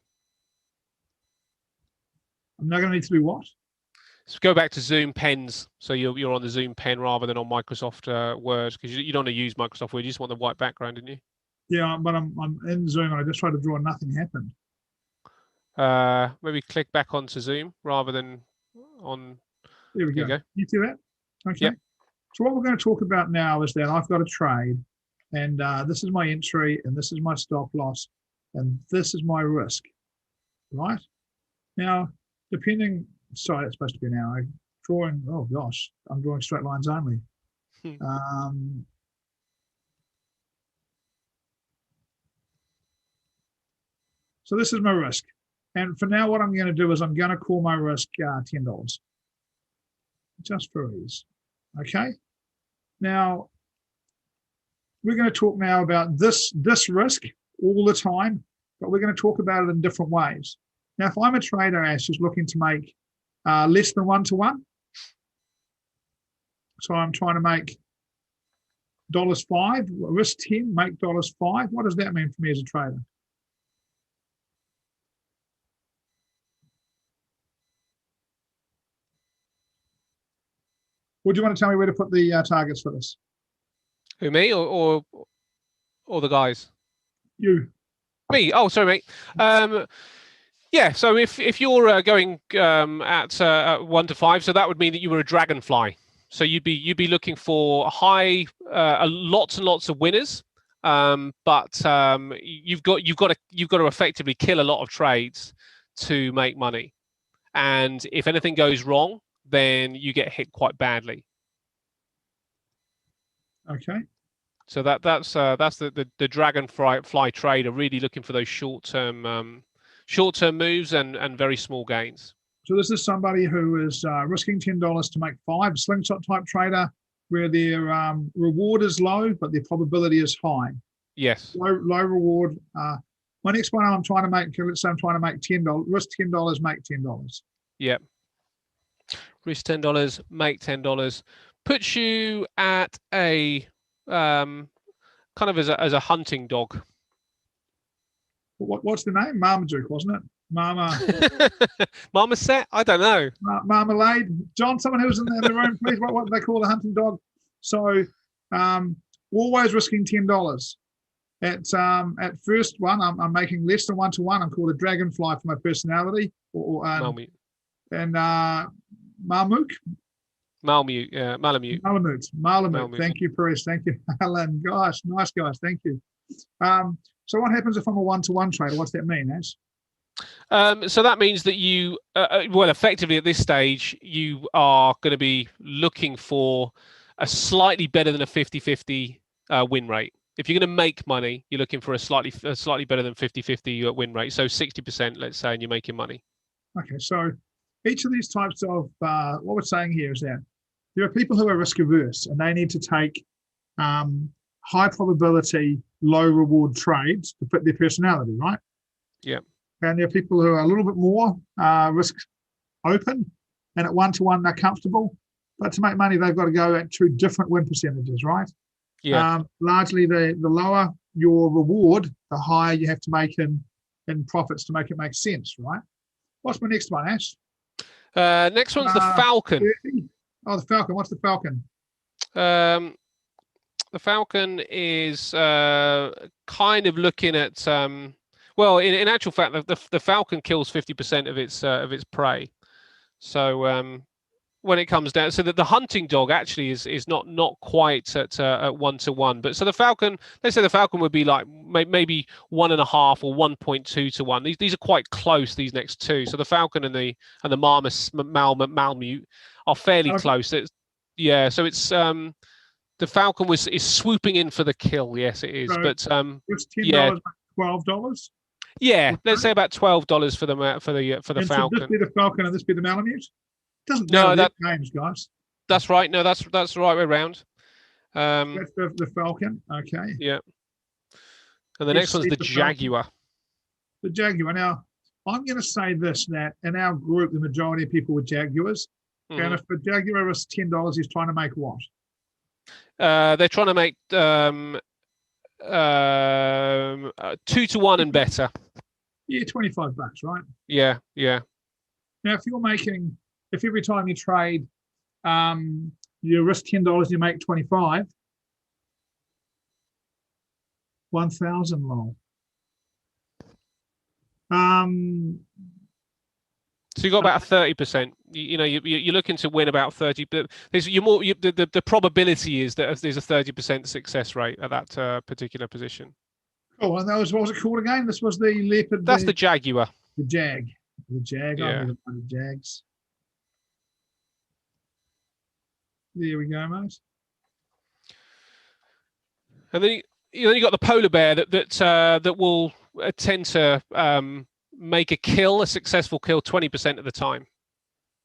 I'm now going to need to do what? So go back to Zoom pens. So you're on the Zoom pen rather than on Microsoft Word, because you don't want to use Microsoft Word. You just want the white background, didn't you? Yeah, but I'm in Zoom and I just tried to draw and nothing happened. Maybe click back onto Zoom rather than on. There we go. You see that? Okay. Yep. So what we're going to talk about now is that I've got a trade, and this is my entry, and this is my stop loss, and this is my risk, right? Now, depending, sorry, that's supposed to be an hour. Drawing, oh gosh, I'm drawing straight lines only. So this is my risk. And for now, what I'm going to do is I'm going to call my risk $10, just for ease. Okay. Now, we're going to talk now about this risk all the time, but we're going to talk about it in different ways. Now, if I'm a trader, Ash, who's looking to make less than 1-to-1, so I'm trying to make $5, risk 10, make $5. What does that mean for me as a trader? Or do you want to tell me where to put the targets for this? Who, me or the guys? You. Me. Oh, sorry, mate. Yeah. So if you're going at 1 to 5, so that would mean that you were a dragonfly. So you'd be looking for lots and lots of winners. But you've got to effectively kill a lot of trades to make money. And if anything goes wrong, then you get hit quite badly. Okay. So that's the dragonfly trader, really looking for those short-term moves and very small gains. So this is somebody who is risking $10 to make 5, slingshot type trader, where their reward is low, but their probability is high. Yes. Low reward. My next one, let's say I'm trying to make $10, risk $10, make $10. Yep. Risk $10, make $10. Puts you at a kind of as a hunting dog. What's the name? Marmaduke, wasn't it? Marmoset? I don't know. Marmalade. John, someone who's in the room, please. What do they call the hunting dog? So, always risking $10. At first one, I'm making less than 1 to 1. I'm called a dragonfly for my personality. Malamute. And Marmook. Malamute, yeah, Malamute. Malamute. Thank you, Perez. Thank you, Alan. Gosh, nice guys. Thank you. So what happens if I'm a 1 to 1 trader? What's that mean, Ash? So that means that you, well, effectively at this stage, you are going to be looking for a slightly better than a 50-50 win rate. If you're going to make money, you're looking for a slightly better than 50-50 win rate. So 60%, let's say, and you're making money. Okay, so each of these types of what we're saying here is that there are people who are risk averse and they need to take high probability, low reward trades to fit their personality, right? Yeah. And there are people who are a little bit more risk open, and at 1 to 1 they're comfortable. But to make money, they've got to go at 2 different win percentages, right? Yeah. Largely, the lower your reward, the higher you have to make in profits to make it make sense, right? What's my next one, Ash? Next one's the Falcon. 30. Oh, the Falcon. What's the Falcon? The Falcon is kind of looking at well, in actual fact, the Falcon kills 50% of its prey. So when it comes down, so that the hunting dog actually is not quite at 1 to 1. But so the Falcon, let's say the Falcon would be like maybe 1.5 or 1.2 to 1. These are quite close. These next two. So the Falcon and the Malamute are fairly close. Yeah. So it's the Falcon is swooping in for the kill. Yes, it is. So but it's $10, $12. Yeah, let's say about $12 for the Falcon. This be the Falcon and this be the Malamute. Doesn't matter that names, guys. That's right. No, that's the right way around. That's the Falcon. Okay. Yeah. And the next one's the Jaguar. Falcon. The Jaguar. Now, I'm going to say this: that in our group, the majority of people were Jaguars, and if the Jaguar is $10, he's trying to make what? They're trying to make 2 to 1 and better. Yeah, $25, right? Yeah. Now, if every time you trade, you risk $10, you make 25. 1,000 lol. So you got about 30%. You're looking to win about 30. But the probability is that there's a 30% success rate at that particular position. Oh, and what was it called again? This was the leopard. That's the Jaguar. The Jag. Yeah. The Jags. There we go, mate. And then you got the polar bear that will tend to make a successful kill 20% of the time.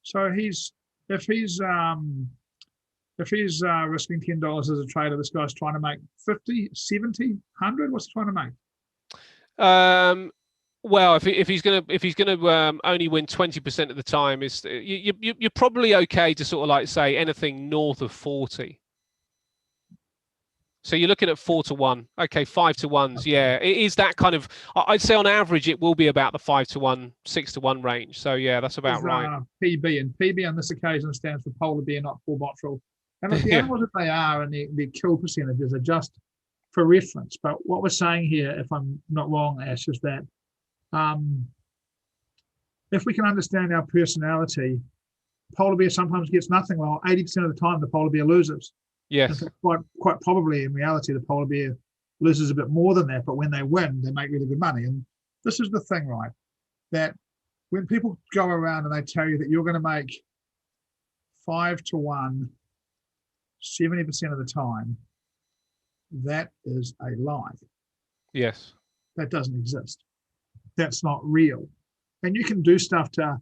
So if he's risking $10 as a trader, this guy's trying to make 50, 70, 100. What's he trying to make? Well, if he's gonna only win 20% of the time, you're probably okay to sort of like say anything north of 40. So you're looking at 4 to 1. Okay, 5 to 1s. Okay. Yeah, it is that kind of. I'd say on average it will be about the 5 to 1, 6 to 1 range. So yeah, that's about right. PB on this occasion stands for Polar Bear, not Paul Botterill. And look, the animals that they are and their kill percentages are just for reference. But what we're saying here, if I'm not wrong, Ash, is that if we can understand our personality, polar bear sometimes gets nothing. Well, 80% of the time, the polar bear loses. Yes. In fact, quite probably in reality, the polar bear loses a bit more than that. But when they win, they make really good money. And this is the thing, right? That when people go around and they tell you that you're going to make 5 to 1, 70% of the time, that is a lie. Yes. That doesn't exist. That's not real. And you can do stuff to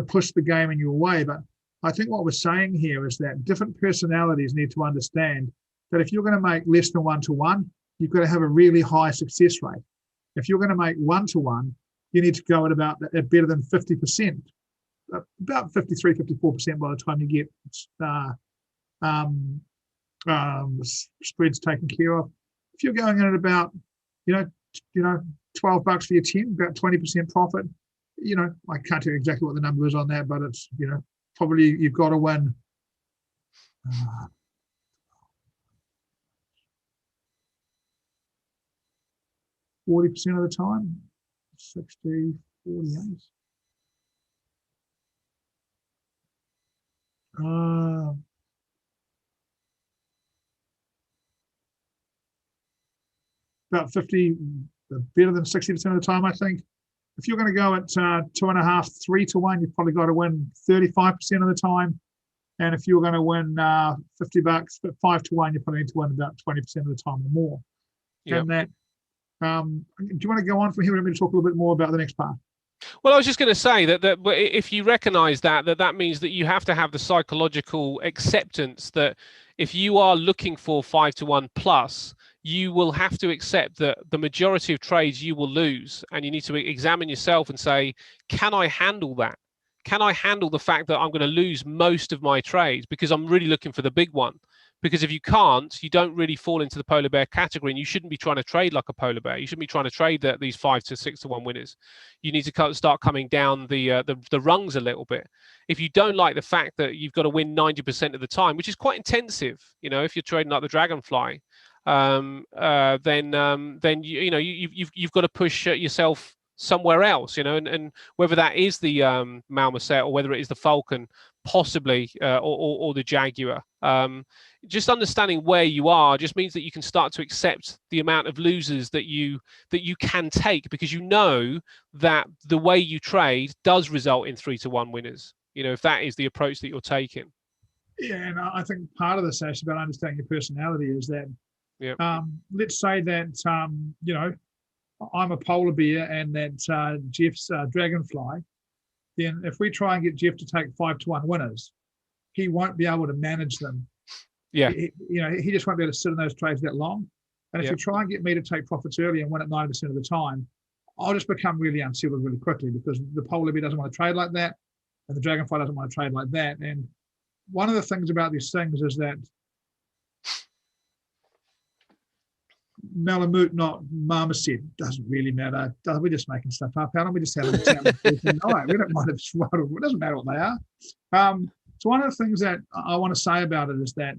push the game in your way. But I think what we're saying here is that different personalities need to understand that if you're going to make less than 1 to 1, you've got to have a really high success rate. If you're going to make 1 to 1, you need to go at better than 50%, about 53, 54% by the time you get spreads taken care of. If you're going in at about, $12 for your 10, about 20% profit, I can't tell you exactly what the number is on that, but it's, probably you've got to win 40% of the time, 60, 48. About 50, better than 60% of the time, I think. If you're going to go at 2.5, 3 to 1, you've probably got to win 35% of the time. And if you're going to win $50, 5 to 1, you probably need to win about 20% of the time or more. Yep. And that, do you want to go on from here? Let me talk a little bit more about the next part. Well, I was just going to say that if you recognize that means that you have to have the psychological acceptance that if you are looking for 5 to 1 plus, you will have to accept that the majority of trades you will lose, and you need to examine yourself and say, can I handle that? Can I handle the fact that I'm going to lose most of my trades because I'm really looking for the big one? Because if you can't, you don't really fall into the polar bear category, and you shouldn't be trying to trade like a polar bear. You shouldn't be trying to trade these 5 to 6 to 1 winners. You need to start coming down the rungs a little bit. If you don't like the fact that you've got to win 90% of the time, which is quite intensive, if you're trading like the dragonfly, then you've got to push yourself somewhere else, and whether that is the marmoset or whether it is the falcon, possibly, or the jaguar. Just understanding where you are just means that you can start to accept the amount of losers that you can take, because that the way you trade does result in 3 to 1 winners. If that is the approach that you're taking. Yeah, and I think part of this is about understanding your personality is that. Yeah. Let's say that I'm a polar bear and that Jeff's dragonfly. Then if we try and get Jeff to take 5 to 1 winners, he won't be able to manage them. Yeah. He just won't be able to sit in those trades that long. And if you try and get me to take profits early and win at 90% of the time, I'll just become really unsettled really quickly, because the polar bear doesn't want to trade like that, and the dragonfly doesn't want to trade like that. And one of the things about these things is that Malamute, not marmoset, doesn't really matter. We're just making stuff up. How don't we just have them tell them? All right, we don't mind if it's right, or it doesn't matter what they are. So one of the things that I want to say about it is that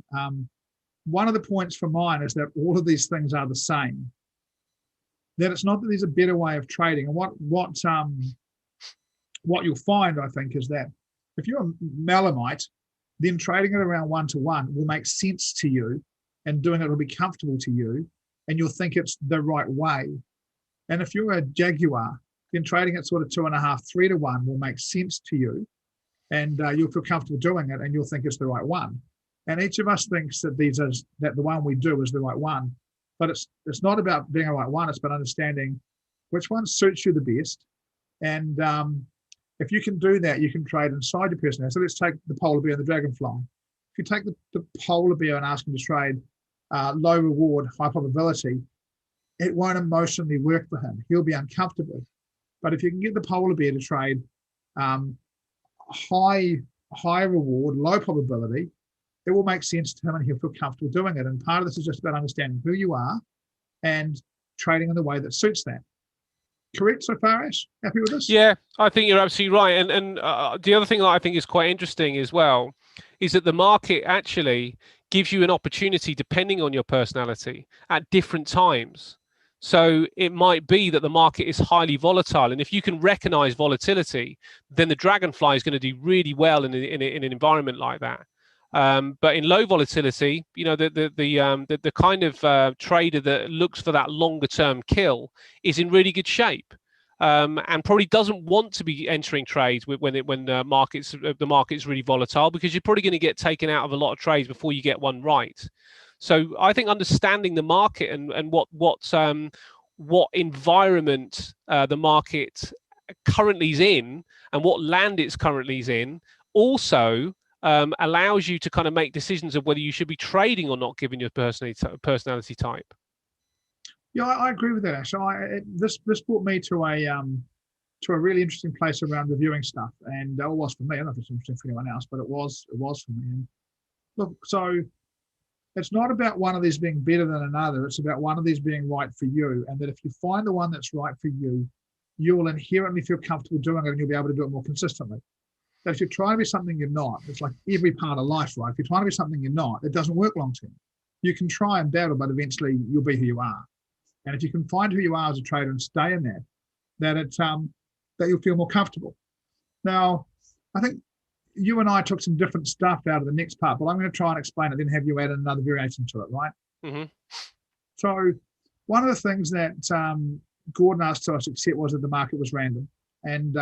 one of the points for mine is that all of these things are the same. That it's not that there's a better way of trading. And what you'll find, I think, is that if you're a Malamite, then trading it around 1 to 1 will make sense to you, and doing it will be comfortable to you, and you'll think it's the right way. And if you're a jaguar, then trading it sort of 2.5, 3 to 1 will make sense to you, and you'll feel comfortable doing it, and you'll think it's the right one. And each of us thinks that the one we do is the right one, but it's not about being a right one. It's about understanding which one suits you the best. And if you can do that, you can trade inside your personality. So let's take the polar bear and the dragonfly. If you take the polar bear and ask him to trade low reward, high probability, it won't emotionally work for him. He'll be uncomfortable. But if you can get the polar bear to trade high reward, low probability, it will make sense to him, and he'll feel comfortable doing it. And part of this is just about understanding who you are and trading in the way that suits that. Correct so far, Ash? Happy with this? Yeah, I think you're absolutely right. And the other thing that I think is quite interesting as well is that the market actually gives you an opportunity, depending on your personality, at different times. So it might be that the market is highly volatile, and if you can recognize volatility, then the dragonfly is going to do really well in an environment like that. But in low volatility, the kind of trader that looks for that longer term kill is in really good shape. And probably doesn't want to be entering trades when the market's really volatile, because you're probably going to get taken out of a lot of trades before you get one right. So I think understanding the market and what environment the market currently is in and what land it's currently is in also allows you to kind of make decisions of whether you should be trading or not, given your personality type. Yeah, I agree with that, Ash. This brought me to a really interesting place around reviewing stuff, and it was for me. I don't know if it's interesting for anyone else, but it was for me. And look, so it's not about one of these being better than another. It's about one of these being right for you, and that if you find the one that's right for you, you'll inherently feel comfortable doing it, and you'll be able to do it more consistently. So if you're trying to be something you're not, it's like every part of life, right? If you're trying to be something you're not, it doesn't work long term. You can try and battle, but eventually you'll be who you are. And if you can find who you are as a trader and stay in that, that you'll feel more comfortable. Now, I think you and I took some different stuff out of the next part, but I'm going to try and explain it, then have you add another variation to it, right? Mm-hmm. So one of the things that Gordon asked us to accept was that the market was random. And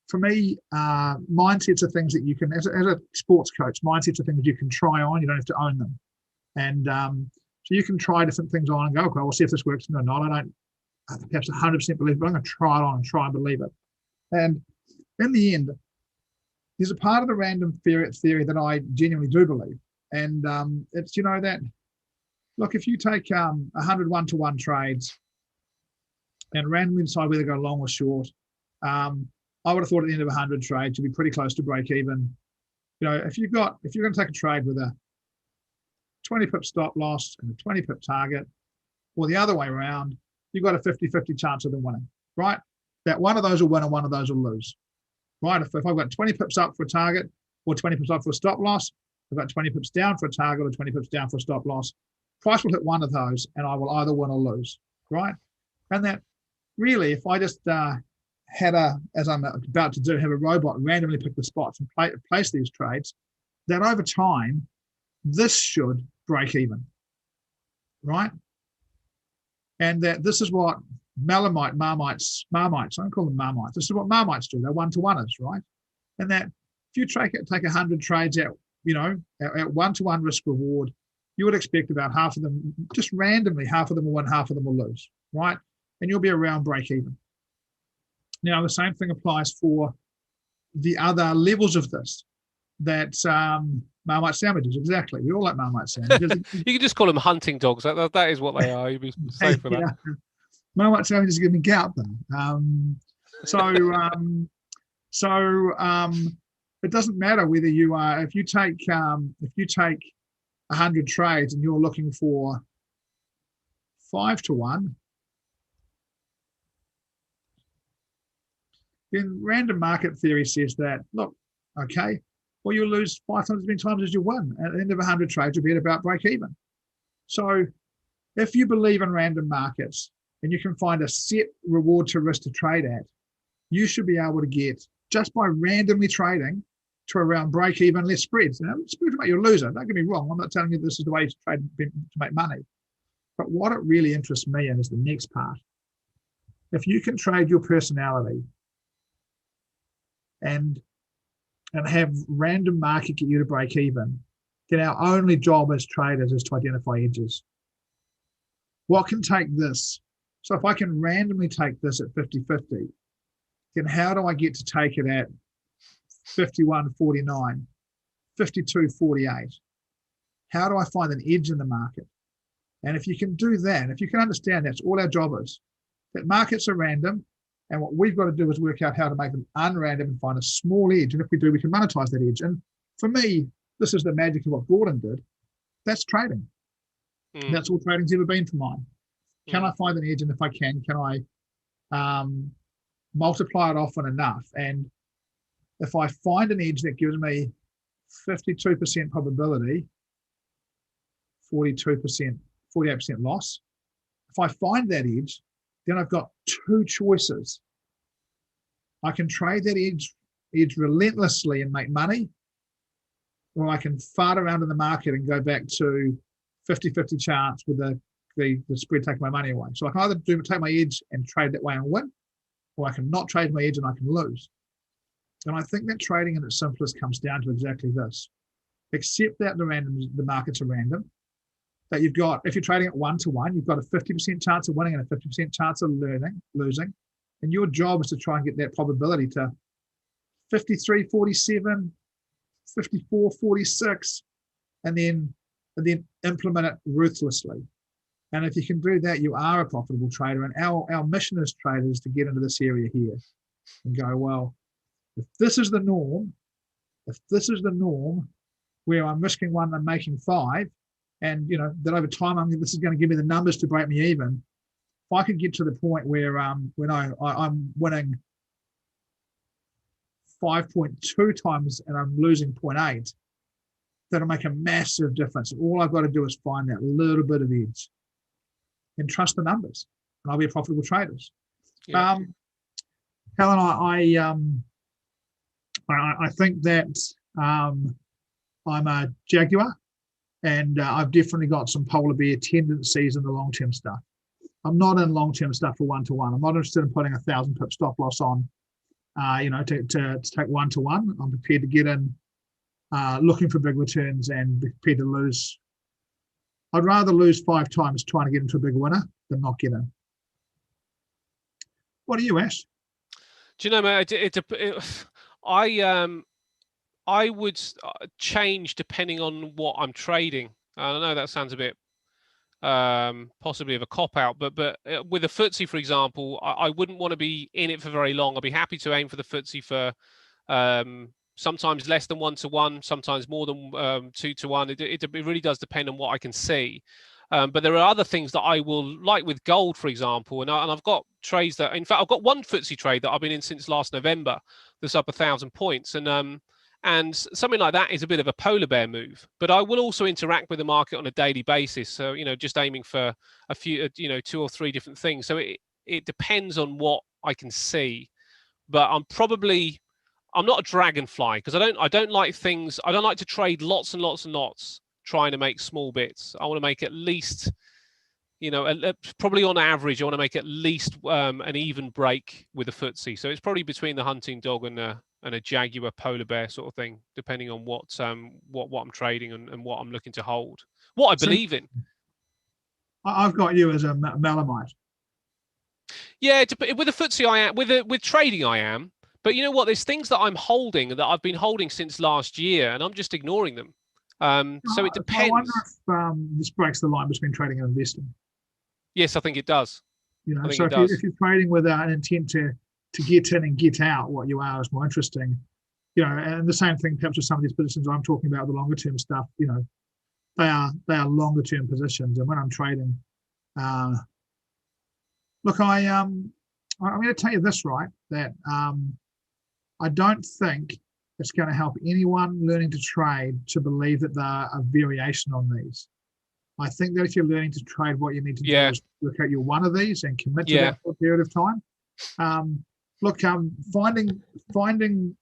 for me, mindsets are things that you can, as a sports coach, mindsets are things you can try on, you don't have to own them. And so you can try different things on and go, okay, we'll see if this works or not. I don't perhaps 100% believe it, but I'm going to try it on and try and believe it. And in the end, there's a part of the random theory that I genuinely do believe. And it's, that, look, if you take 100 one-to-one trades and randomly decide whether to go long or short, I would have thought at the end of 100 trades, you'd be pretty close to break even. If you're going to take a trade with a 20 pip stop loss and a 20 pip target, or the other way around, you've got a 50-50 chance of them winning, right? That one of those will win and one of those will lose, right? If I've got 20 pips up for a target or 20 pips up for a stop loss, I've got 20 pips down for a target or 20 pips down for a stop loss, price will hit one of those and I will either win or lose, right? And that really, if I just as I'm about to do, have a robot randomly pick the spots and place these trades, that over time, this should break even, right? And that this is what marmites, I don't call them marmites, this is what marmites do, they're one-to-oneers, right? And that if you take 100 trades at one-to-one risk reward, you would expect about half of them, just randomly, half of them will win, half of them will lose, right? And you'll be around break even. Now, the same thing applies for the other levels of this, that Marmite sandwiches, exactly. We all like Marmite sandwiches. You can just call them hunting dogs. That is what they are. You'd be safe for that. Yeah. Marmite sandwiches give me gout, though. It doesn't matter whether you are, if you take 100 trades and you're looking for 5-to-1, then random market theory says that, look, okay, well, you'll lose 5 times as many times as you win. At the end of 100 trades, you'll be at about break even. So if you believe in random markets and you can find a set reward to risk to trade at, you should be able to get, just by randomly trading, to around break even, less spreads. Now, spreads make you a loser. Don't get me wrong. I'm not telling you this is the way to trade to make money. But what it really interests me in is the next part. If you can trade your personality and have random market get you to break even, then our only job as traders is to identify edges. What can take this? So if I can randomly take this at 50-50, then how do I get to take it at 51.49, 52.48? How do I find an edge in the market? And if you can do that, if you can understand that's all our job is, that markets are random, and what we've got to do is work out how to make them unrandom and find a small edge. And if we do, we can monetize that edge. And for me, this is the magic of what Gordon did. That's trading. That's all trading's ever been for mine. Can I find an edge? And if I can I multiply it often enough? And if I find an edge that gives me 52% probability, 42%, 48% loss. If I find that edge, then I've got two choices. I can trade that edge relentlessly and make money, or I can fart around in the market and go back to 50-50 chance with the spread taking my money away. So I can either take my edge and trade that way and win, or I can not trade my edge and I can lose. And I think that trading in its simplest comes down to exactly this. Accept that the markets are random, that you've got, if you're trading at 1-to-1, you've got a 50% chance of winning and a 50% chance of losing. And your job is to try and get that probability to 53-47, 54-46, and then implement it ruthlessly. And if you can do that, you are a profitable trader. And our mission as traders is to get into this area here and go, well, if this is the norm where I'm risking 1 and making 5, and that over time this is going to give me the numbers to break me even. If I could get to the point where when I'm winning 5.2 times and I'm losing 0.8, that'll make a massive difference. And all I've got to do is find that little bit of edge and trust the numbers, and I'll be a profitable trader. Yeah. Helen, I think that I'm a Jaguar, and I've definitely got some polar bear tendencies in the long-term stuff. I'm not in long-term stuff for 1-to-1. I'm not interested in putting 1,000 pip stop loss on, to take 1-to-1. I'm prepared to get in, looking for big returns and prepared to lose. I'd rather lose 5 times trying to get into a big winner than not get in. What are you, Ash? Do you know, mate? I would change depending on what I'm trading. I know that sounds a bit possibly of a cop-out, but with a FTSE, for example, I wouldn't want to be in it for very long. I'd be happy to aim for the FTSE for sometimes less than 1-to-1, sometimes more than 2-to-1. It really does depend on what I can see. But there are other things that I will like with gold, for example, and I've got trades that, in fact, I've got one FTSE trade that I've been in since last November that's up 1,000 points, and something like that is a bit of a polar bear move. But I will also interact with the market on a daily basis, so just aiming for a few, 2 or 3 different things. So it depends on what I can see, but I'm not a dragonfly, because I don't like things. I don't like to trade lots and lots and lots trying to make small bits. I want to make at least, probably on average, I want to make at least an even break with a FTSE. So it's probably between the hunting dog and a Jaguar polar bear sort of thing, depending on what I'm trading and what I'm looking to hold, what I believe in. I've got you as a Malamite. Yeah, with the FTSE I am, with trading I am. But you know what? There's things that I'm holding that I've been holding since last year, and I'm just ignoring them. So it depends. I wonder if this breaks the line between trading and investing. Yes, I think it does. So if you're trading with an intent to get in and get out, what you are is more interesting. And the same thing perhaps with some of these positions I'm talking about, the longer term stuff. They are longer term positions, and when I'm trading, look, I'm going to tell you this, right? That I don't think it's going to help anyone learning to trade to believe that they're a variation on these. I think that if you're learning to trade, what you need to do is look at your one of these and commit to that for a period of time. Finding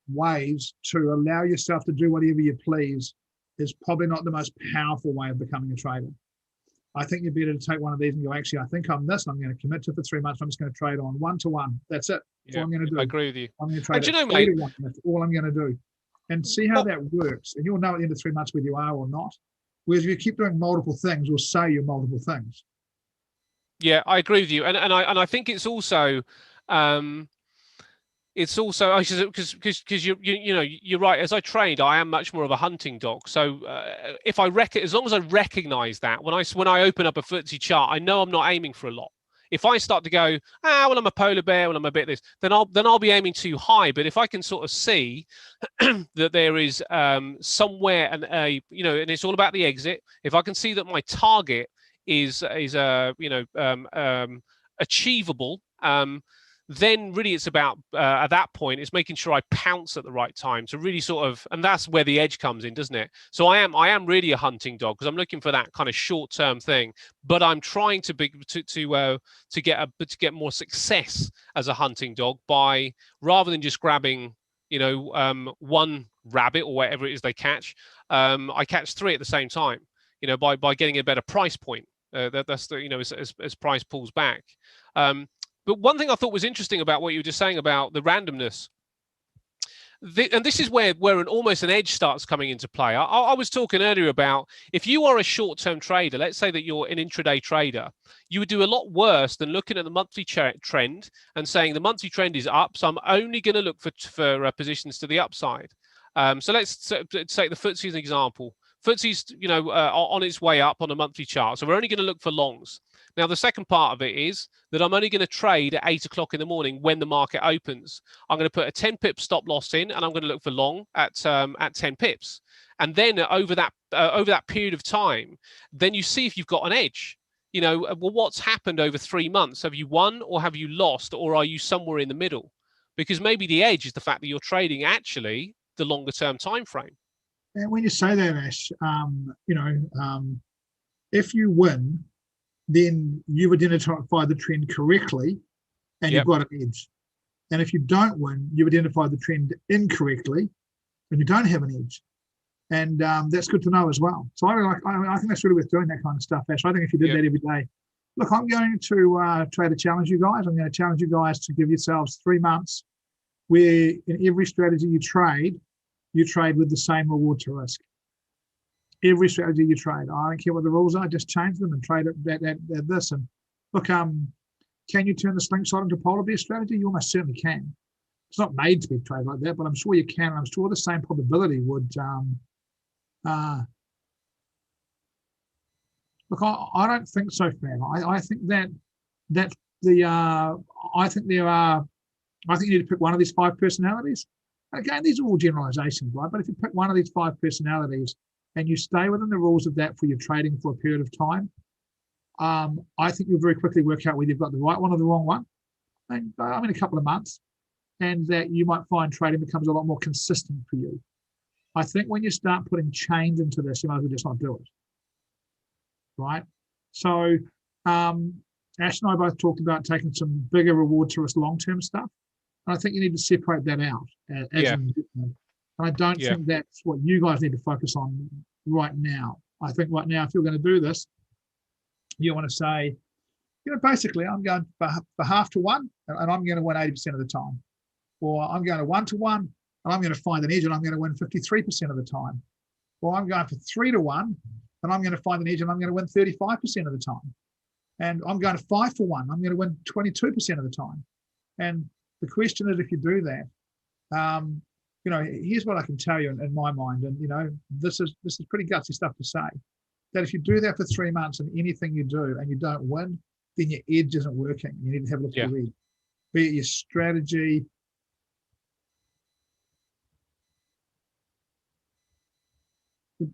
ways to allow yourself to do whatever you please is probably not the most powerful way of becoming a trader. I think you're better to take one of these and go, actually, I think I'm this. I'm going to commit to it for 3 months. I'm just going to trade on 1-to-1. That's it. That's all I'm going to do. I agree with you. I'm going to trade at mate, that's all I'm going to do. And see how that works. And you'll know at the end of 3 months whether you are or not. Whereas if you keep doing multiple things, we'll say you're multiple things. Yeah, I agree with you. And I think it's also because you're right. As I trade, I am much more of a hunting dog. So if as long as I recognize that when I open up a FTSE chart, I know I'm not aiming for a lot. If I start to go, well, I'm a polar bear, well, I'm a bit this, then I'll be aiming too high. But if I can sort of see that there is somewhere and it's all about the exit. If I can see that my target is achievable, then really it's about at that point it's making sure I pounce at the right time to really sort of, and that's where the edge comes in, doesn't it? So I am really a hunting dog because I'm looking for that kind of short-term thing, but I'm trying to get more success as a hunting dog by, rather than just grabbing one rabbit or whatever it is they catch, I catch three at the same time, by getting a better price point. That's the, as price pulls back. But one thing I thought was interesting about what you were just saying about the randomness, and this is where almost an edge starts coming into play. I was talking earlier about, if you are a short-term trader, let's say that you're an intraday trader, you would do a lot worse than looking at the monthly trend and saying the monthly trend is up, so I'm only going to look for positions to the upside. So let's take the FTSE as an example. FTSE's on its way up on a monthly chart, so we're only going to look for longs. Now, the second part of it is that I'm only going to trade at 8 o'clock in the morning when the market opens. I'm going to put a 10 pip stop loss in, and I'm going to look for long at 10 pips. And then over that period of time, then you see if you've got an edge. Well, what's happened over 3 months? Have you won or have you lost, or are you somewhere in the middle? Because maybe the edge is the fact that you're trading actually the longer term time frame. And when you say that, Ash, if you win, then you've identified the trend correctly and you've got an edge. And if you don't win, you've identified the trend incorrectly and you don't have an edge. And that's good to know as well. So I think that's really worth doing, that kind of stuff, Ash. I think if you did that every day. Look, I'm going to try to challenge you guys. I'm going to challenge you guys to give yourselves 3 months where in every strategy you trade with the same reward to risk. Every strategy you trade, I don't care what the rules are, just change them and trade it at this. And look, can you turn the slingshot into polar bear strategy? You almost certainly can. It's not made to be traded like that, but I'm sure you can. I'm sure the same probability would. Look, I don't think so, Fran. I think I think you need to pick one of these 5 personalities. Again, these are all generalizations, right? But if you pick one of these 5 personalities and you stay within the rules of that for your trading for a period of time, I think you'll very quickly work out whether you've got the right one or the wrong one. And a couple of months, and that you might find trading becomes a lot more consistent for you. I think when you start putting change into this, you might as well just not do it. Right? So Ash and I both talked about taking some bigger reward to risk long-term stuff. And I think you need to separate that out as an investment. And I don't think that's what you guys need to focus on right now. I think right now, if you're going to do this, you want to say, basically, I'm going for half to one, and I'm going to win 80% of the time. Or I'm going to 1 to 1, and I'm going to find an edge, and I'm going to win 53% of the time. Or I'm going for 3 to 1, and I'm going to find an edge, and I'm going to win 35% of the time. And I'm going to 5 for 1, I'm going to win 22% of the time. And the question is, if you do that, here's what I can tell you in my mind, and this is pretty gutsy stuff to say, that if you do that for 3 months and anything you do and you don't win, then your edge isn't working. You need to have a look at your edge. Be it your strategy.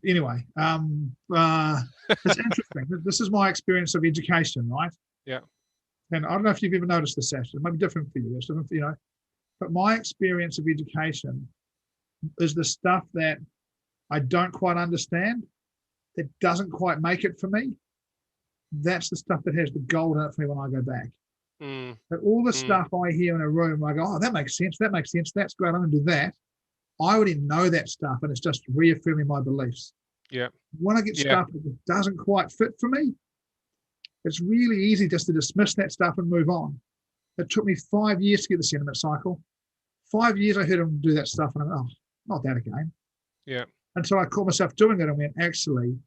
Anyway, it's interesting. This is my experience of education, right? Yeah. And I don't know if you've ever noticed this, Ash. It might be different for you. It's different, but my experience of education is the stuff that I don't quite understand, that doesn't quite make it for me. That's the stuff that has the gold in it for me when I go back. But all the stuff I hear in a room, I go, oh, that makes sense, that's great, I'm going to do that. I already know that stuff, and it's just reaffirming my beliefs. Yeah. When I get stuff that doesn't quite fit for me, it's really easy just to dismiss that stuff and move on. It took me 5 years to get the sentiment cycle. 5 years I heard him do that stuff, and I went, oh, not that again. Yeah. Until I caught myself doing it and went, actually,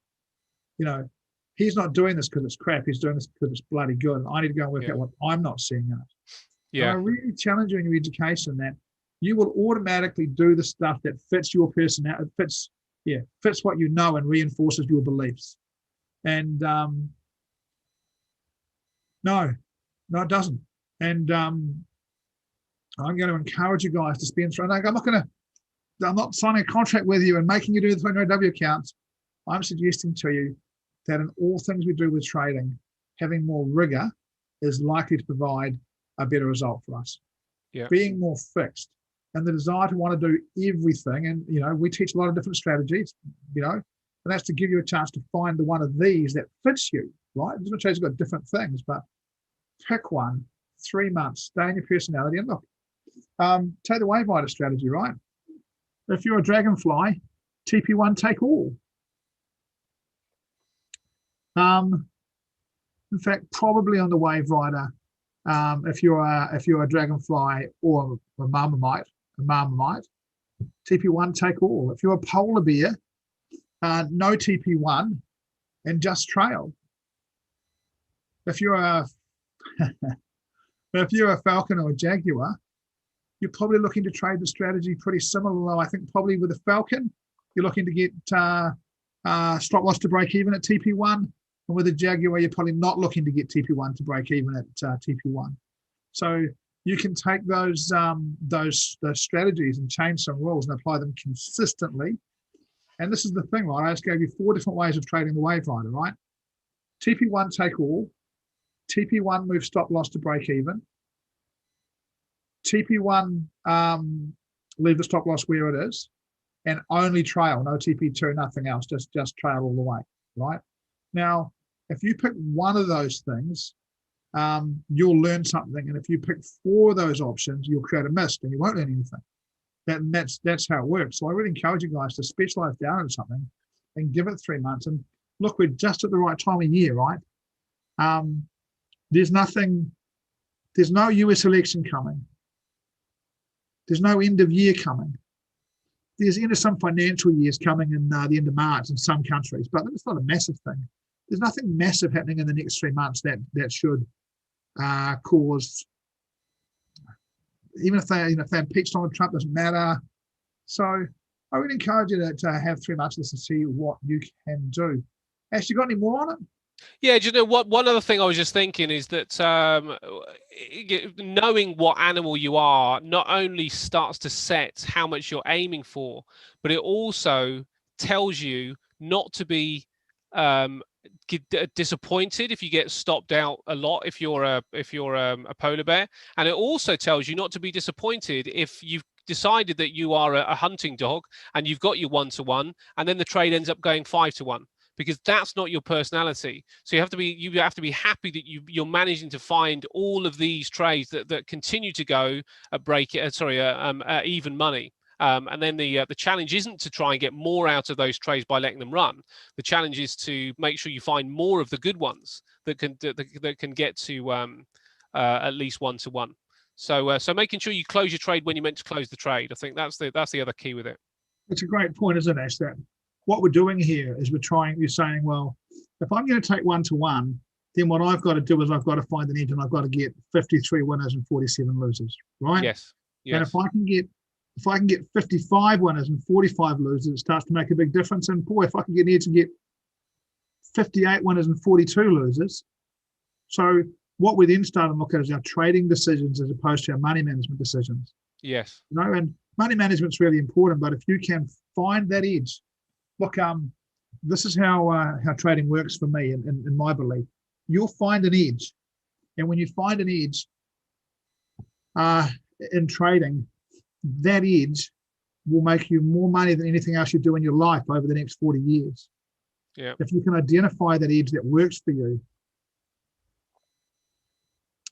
he's not doing this because it's crap. He's doing this because it's bloody good. And I need to go and work out what I'm not seeing in it. Yeah. And I really challenge you in your education that you will automatically do the stuff that fits your personality, fits what you know and reinforces your beliefs. And no, it doesn't. And I'm going to encourage you guys to spend through. I'm not signing a contract with you and making you do the 20W accounts. I'm suggesting to you that in all things we do with trading, having more rigor is likely to provide a better result for us. Yeah. Being more fixed and the desire to want to do everything. And, we teach a lot of different strategies, and that's to give you a chance to find the one of these that fits you, right? Different strategies have got different things, but pick one, 3 months, stay in your personality. And look, take the wave rider strategy, right? If you're a dragonfly, TP1 take all. In fact, probably on the wave rider, if you're a dragonfly or a marmite, TP1 take all. If you're a polar bear, no TP1 and just trail. If you're a falcon or a jaguar, you're probably looking to trade the strategy pretty similar. Though I think probably with a falcon, you're looking to get stop loss to break even at TP1. And with a jaguar, you're probably not looking to get TP1 to break even at TP1. So you can take those strategies and change some rules and apply them consistently. And this is the thing, right? I just gave you 4 different ways of trading the wave rider, right? TP1 take all, TP1 move stop loss to break even, TP1 leave the stop loss where it is, and only trail, no TP2, nothing else, just trail all the way, right? Now, if you pick one of those things, you'll learn something. And if you pick 4 of those options, you'll create a mist and you won't learn anything. That's how it works. So I really encourage you guys to specialize down in something and give it 3 months. And look, we're just at the right time of year, right? There's no US election coming. There's no end of year coming. There's into some financial years coming in the end of March in some countries, but it's not a massive thing. There's nothing massive happening in the next 3 months that should cause, even if they impeach Donald Trump, doesn't matter. So I would encourage you to have 3 months just to see what you can do. Ash, you got any more on it? Yeah, do you know what? One other thing I was just thinking is that knowing what animal you are not only starts to set how much you're aiming for, but it also tells you not to be disappointed if you get stopped out a lot if you're a polar bear, and it also tells you not to be disappointed if you've decided that you are a hunting dog and you've got your 1-to-1 and then the trade ends up going 5-to-1. Because that's not your personality. So you have to be happy that you're managing to find all of these trades that continue to go at even money. And then the challenge isn't to try and get more out of those trades by letting them run. The challenge is to make sure you find more of the good ones that can get to at least 1-to-1. So making sure you close your trade when you're meant to close the trade. I think that's the other key with it. It's a great point, isn't it, Ash? That what we're doing here is you're saying, well, if I'm going to take 1-to-1, then what I've got to do is I've got to find an edge and I've got to get 53 winners and 47 losers, right? Yes. And if I can get 55 winners and 45 losers, it starts to make a big difference. And boy, if I can get an edge and get 58 winners and 42 losers. So what we then start to look at is our trading decisions as opposed to our money management decisions. Yes. And money management's really important, but if you can find that edge, look, this is how trading works for me in my belief. You'll find an edge. And when you find an edge in trading, that edge will make you more money than anything else you do in your life over the next 40 years. Yeah. If you can identify that edge that works for you.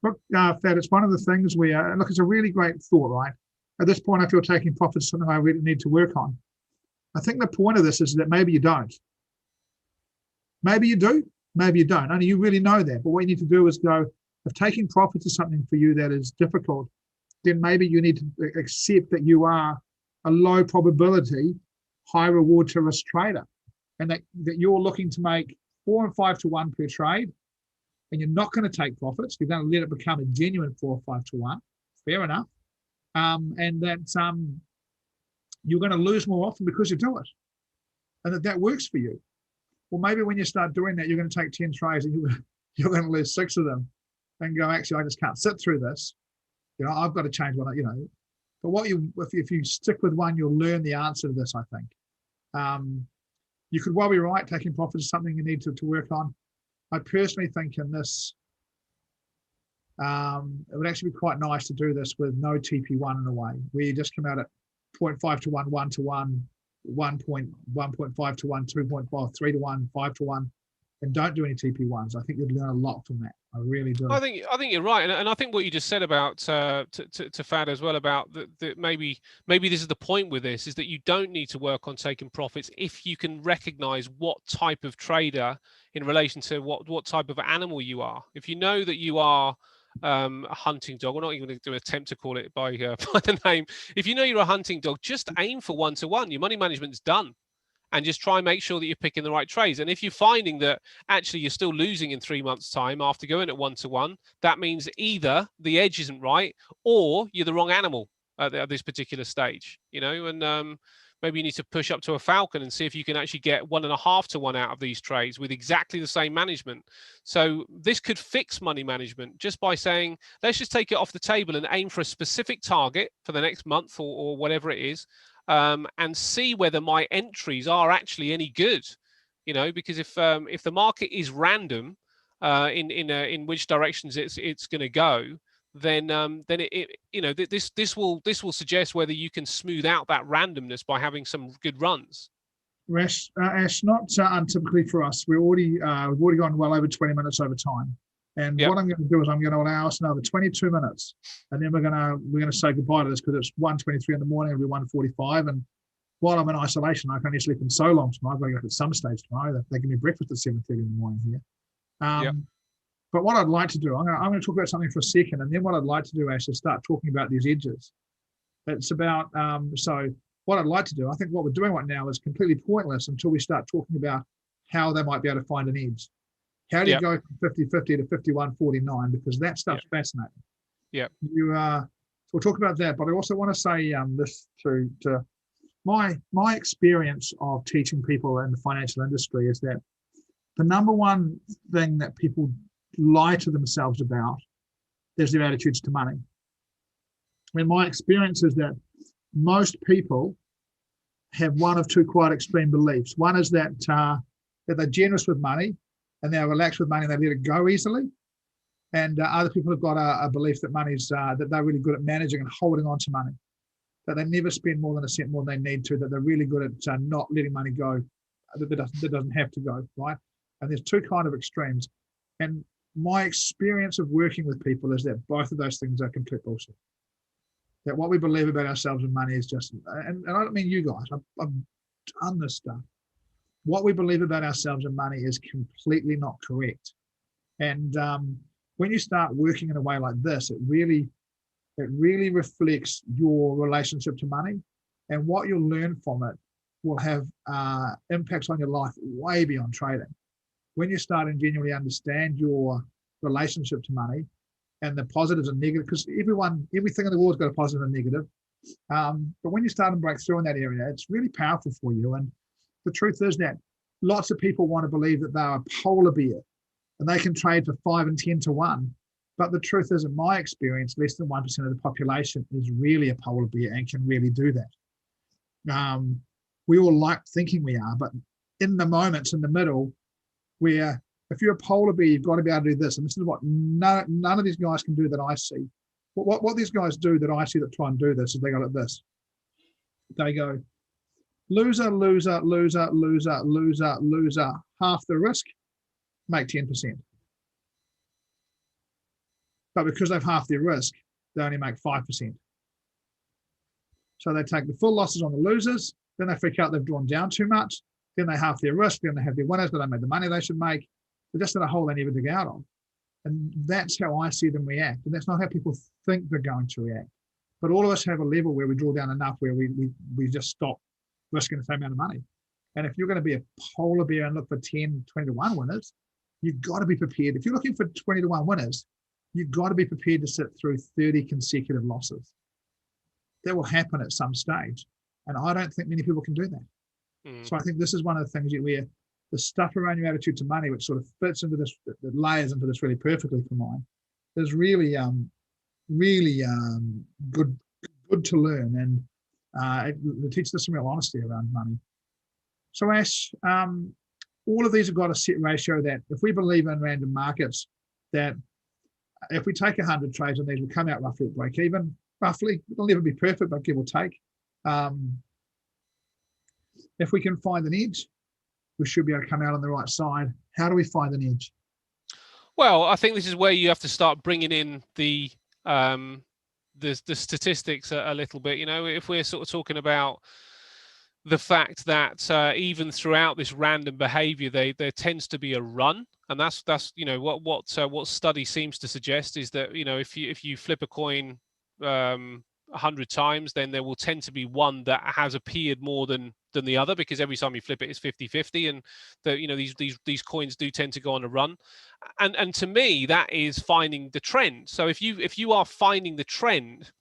Look, Thad, it's one of the things look, it's a really great thought, right? At this point, I feel taking profits is something I really need to work on. I think the point of this is that maybe you don't. Maybe you do, maybe you don't. Only you really know that. But what you need to do is go, if taking profits is something for you that is difficult, then maybe you need to accept that you are a low probability, high reward to risk trader. And that you're looking to make 4 and 5-to-1 per trade, and you're not going to take profits. You're going to let it become a genuine 4 or 5-to-1. Fair enough. And that you're going to lose more often because you do it, and that works for you. Well, maybe when you start doing that, you're going to take 10 trades and you're going to lose 6 of them, and go, actually, I just can't sit through this. I've got to change what But if you stick with one, you'll learn the answer to this. I think you could well be right. Taking profits is something you need to work on. I personally think in this It would actually be quite nice to do this with no TP1 in a way, where you just come out at 0.5 to 1, 1 to 1, 1.5 to 1, 2.5, 3 to 1, 5 to 1, and don't do any TP1s. I think you'd learn a lot from that. I really do. I think you're right, and I think what you just said about to Fad as well about that maybe this is the point with this, is that you don't need to work on taking profits if you can recognize what type of trader in relation to what type of animal you are. If you know that you are a hunting dog, we're not even going to do an attempt to call it by by the name. If you know you're a hunting dog, just aim for 1 to 1. Your money management's done. And just try and make sure that you're picking the right trades. And if you're finding that actually you're still losing in 3 months' time after going at 1 to 1, that means either the edge isn't right or you're the wrong animal at this particular stage, and maybe you need to push up to a falcon and see if you can actually get 1.5 to 1 out of these trades with exactly the same management. So this could fix money management just by saying, let's just take it off the table and aim for a specific target for the next month or whatever it is. And see whether my entries are actually any good, because if the market is random in which directions it's going to go, then this will suggest whether you can smooth out that randomness by having some good runs. Ash, not untypically for us. We've already gone well over 20 minutes over time. And what I'm going to do is I'm going to allow us another 22 minutes, and then we're going to say goodbye to this because it's 1:23 in the morning. It'll be 1:45, and while I'm in isolation, I can only sleep in so long tomorrow. I've got to go up at some stage tomorrow. They give me breakfast at 7:30 in the morning here. But what I'd like to do, I'm going to talk about something for a second, and then what I'd like to do, Ash, is start talking about these edges. It's about so what I'd like to do. I think what we're doing right now is completely pointless until we start talking about how they might be able to find an edge. How do you go from 50-50 to 51-49? Because that stuff's fascinating. Yeah. So we'll talk about that. But I also want to say this to my experience of teaching people in the financial industry is that the number one thing that people lie to themselves about is their attitudes to money. And my experience is that most people have one of two quite extreme beliefs. One is that they're generous with money, and they're relaxed with money and they let it go easily. And other people have got a belief that money's that they're really good at managing and holding on to money, that they never spend more than a cent more than they need to, that they're really good at not letting money go, that doesn't have to go, right? And there's two kind of extremes. And my experience of working with people is that both of those things are complete bullshit. That what we believe about ourselves and money is just, and I don't mean you guys, I've done this stuff. What we believe about ourselves and money is completely not correct. And when you start working in a way like this, it really reflects your relationship to money, and what you'll learn from it will have impacts on your life way beyond trading. When you start and genuinely understand your relationship to money and the positives and negatives, because everything in the world's got a positive and negative. But when you start and break through in that area, it's really powerful for you. And the truth is that lots of people want to believe that they're a polar bear and they can trade for 5 and 10 to 1. But the truth is, in my experience, less than 1% of the population is really a polar bear and can really do that. We all like thinking we are, but in the moments in the middle where if you're a polar bear, you've got to be able to do this. And this is what none of these guys can do that I see. What these guys do that I see that try and do this is they go like this. They go, loser, loser, loser, loser, loser, loser, half the risk, make 10%. But because they've half their risk, they only make 5%. So they take the full losses on the losers, then they freak out they've drawn down too much, then they half their risk, then they have their winners, but they make the money they should make. They're just in a hole they never dig out of. And that's how I see them react. And that's not how people think they're going to react. But all of us have a level where we draw down enough where we just stop risking the same amount of money. And if you're going to be a polar bear and look for 10, 20 to 1 winners, you've got to be prepared. If you're looking for 20 to 1 winners, you've got to be prepared to sit through 30 consecutive losses. That will happen at some stage. And I don't think many people can do that. So I think this is one of the things where the stuff around your attitude to money, which sort of fits into this, that layers into this really perfectly for mine, is really good to learn. And it teaches us some real honesty around money. So Ash, all of these have got a set ratio that if we believe in random markets, that if we take 100 trades on these, we'll come out roughly at break even. Roughly, it'll never be perfect, but give or take. If we can find an edge, we should be able to come out on the right side. How do we find an edge? Well, I think this is where you have to start bringing in the statistics a little bit. You know, if we're sort of talking about the fact that even throughout this random behavior, there tends to be a run, and that's you know what study seems to suggest is that, you know, if you flip a coin 100 times, then there will tend to be one that has appeared more than the other, because every time you flip it, it's 50-50, and you know, these coins do tend to go on a run, and to me that is finding the trend. So if you are finding the trend,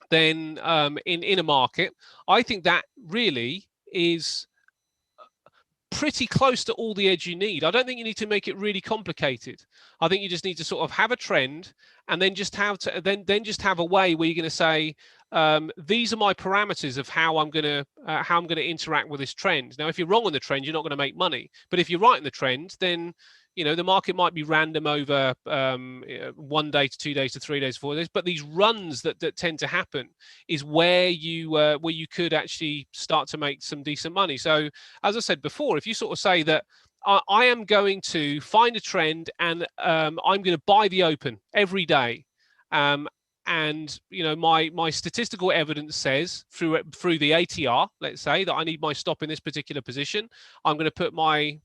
then in a market, I think that really is pretty close to all the edge you need. I don't think you need to make it really complicated. I think you just need to sort of have a trend, and then just have just have a way where you're going to say, these are my parameters of how I'm going to interact with this trend. Now, if you're wrong on the trend, you're not going to make money. But if you're right in the trend, then, you know, the market might be random over 1 day to 2 days to 3 days, 4 days. But these runs that tend to happen is where you could actually start to make some decent money. So, as I said before, if you sort of say that I am going to find a trend, and I'm going to buy the open every day, and you know, my statistical evidence says through the ATR, let's say, that I need my stop in this particular position, I'm going to put my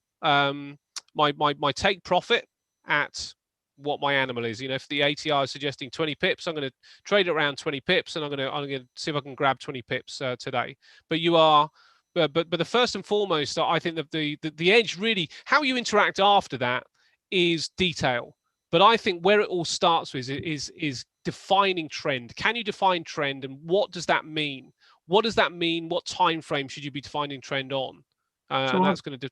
my take profit at what my animal is. You know, if the ATR is suggesting 20 pips, I'm going to trade it around 20 pips, and I'm going to see if I can grab 20 pips today. But you are, but the first and foremost, I think that the edge, really, how you interact after that is detail. But I think where it all starts with is defining trend. Can you define trend, and what does that mean? What does that mean? What time frame should you be defining trend on? And that's going to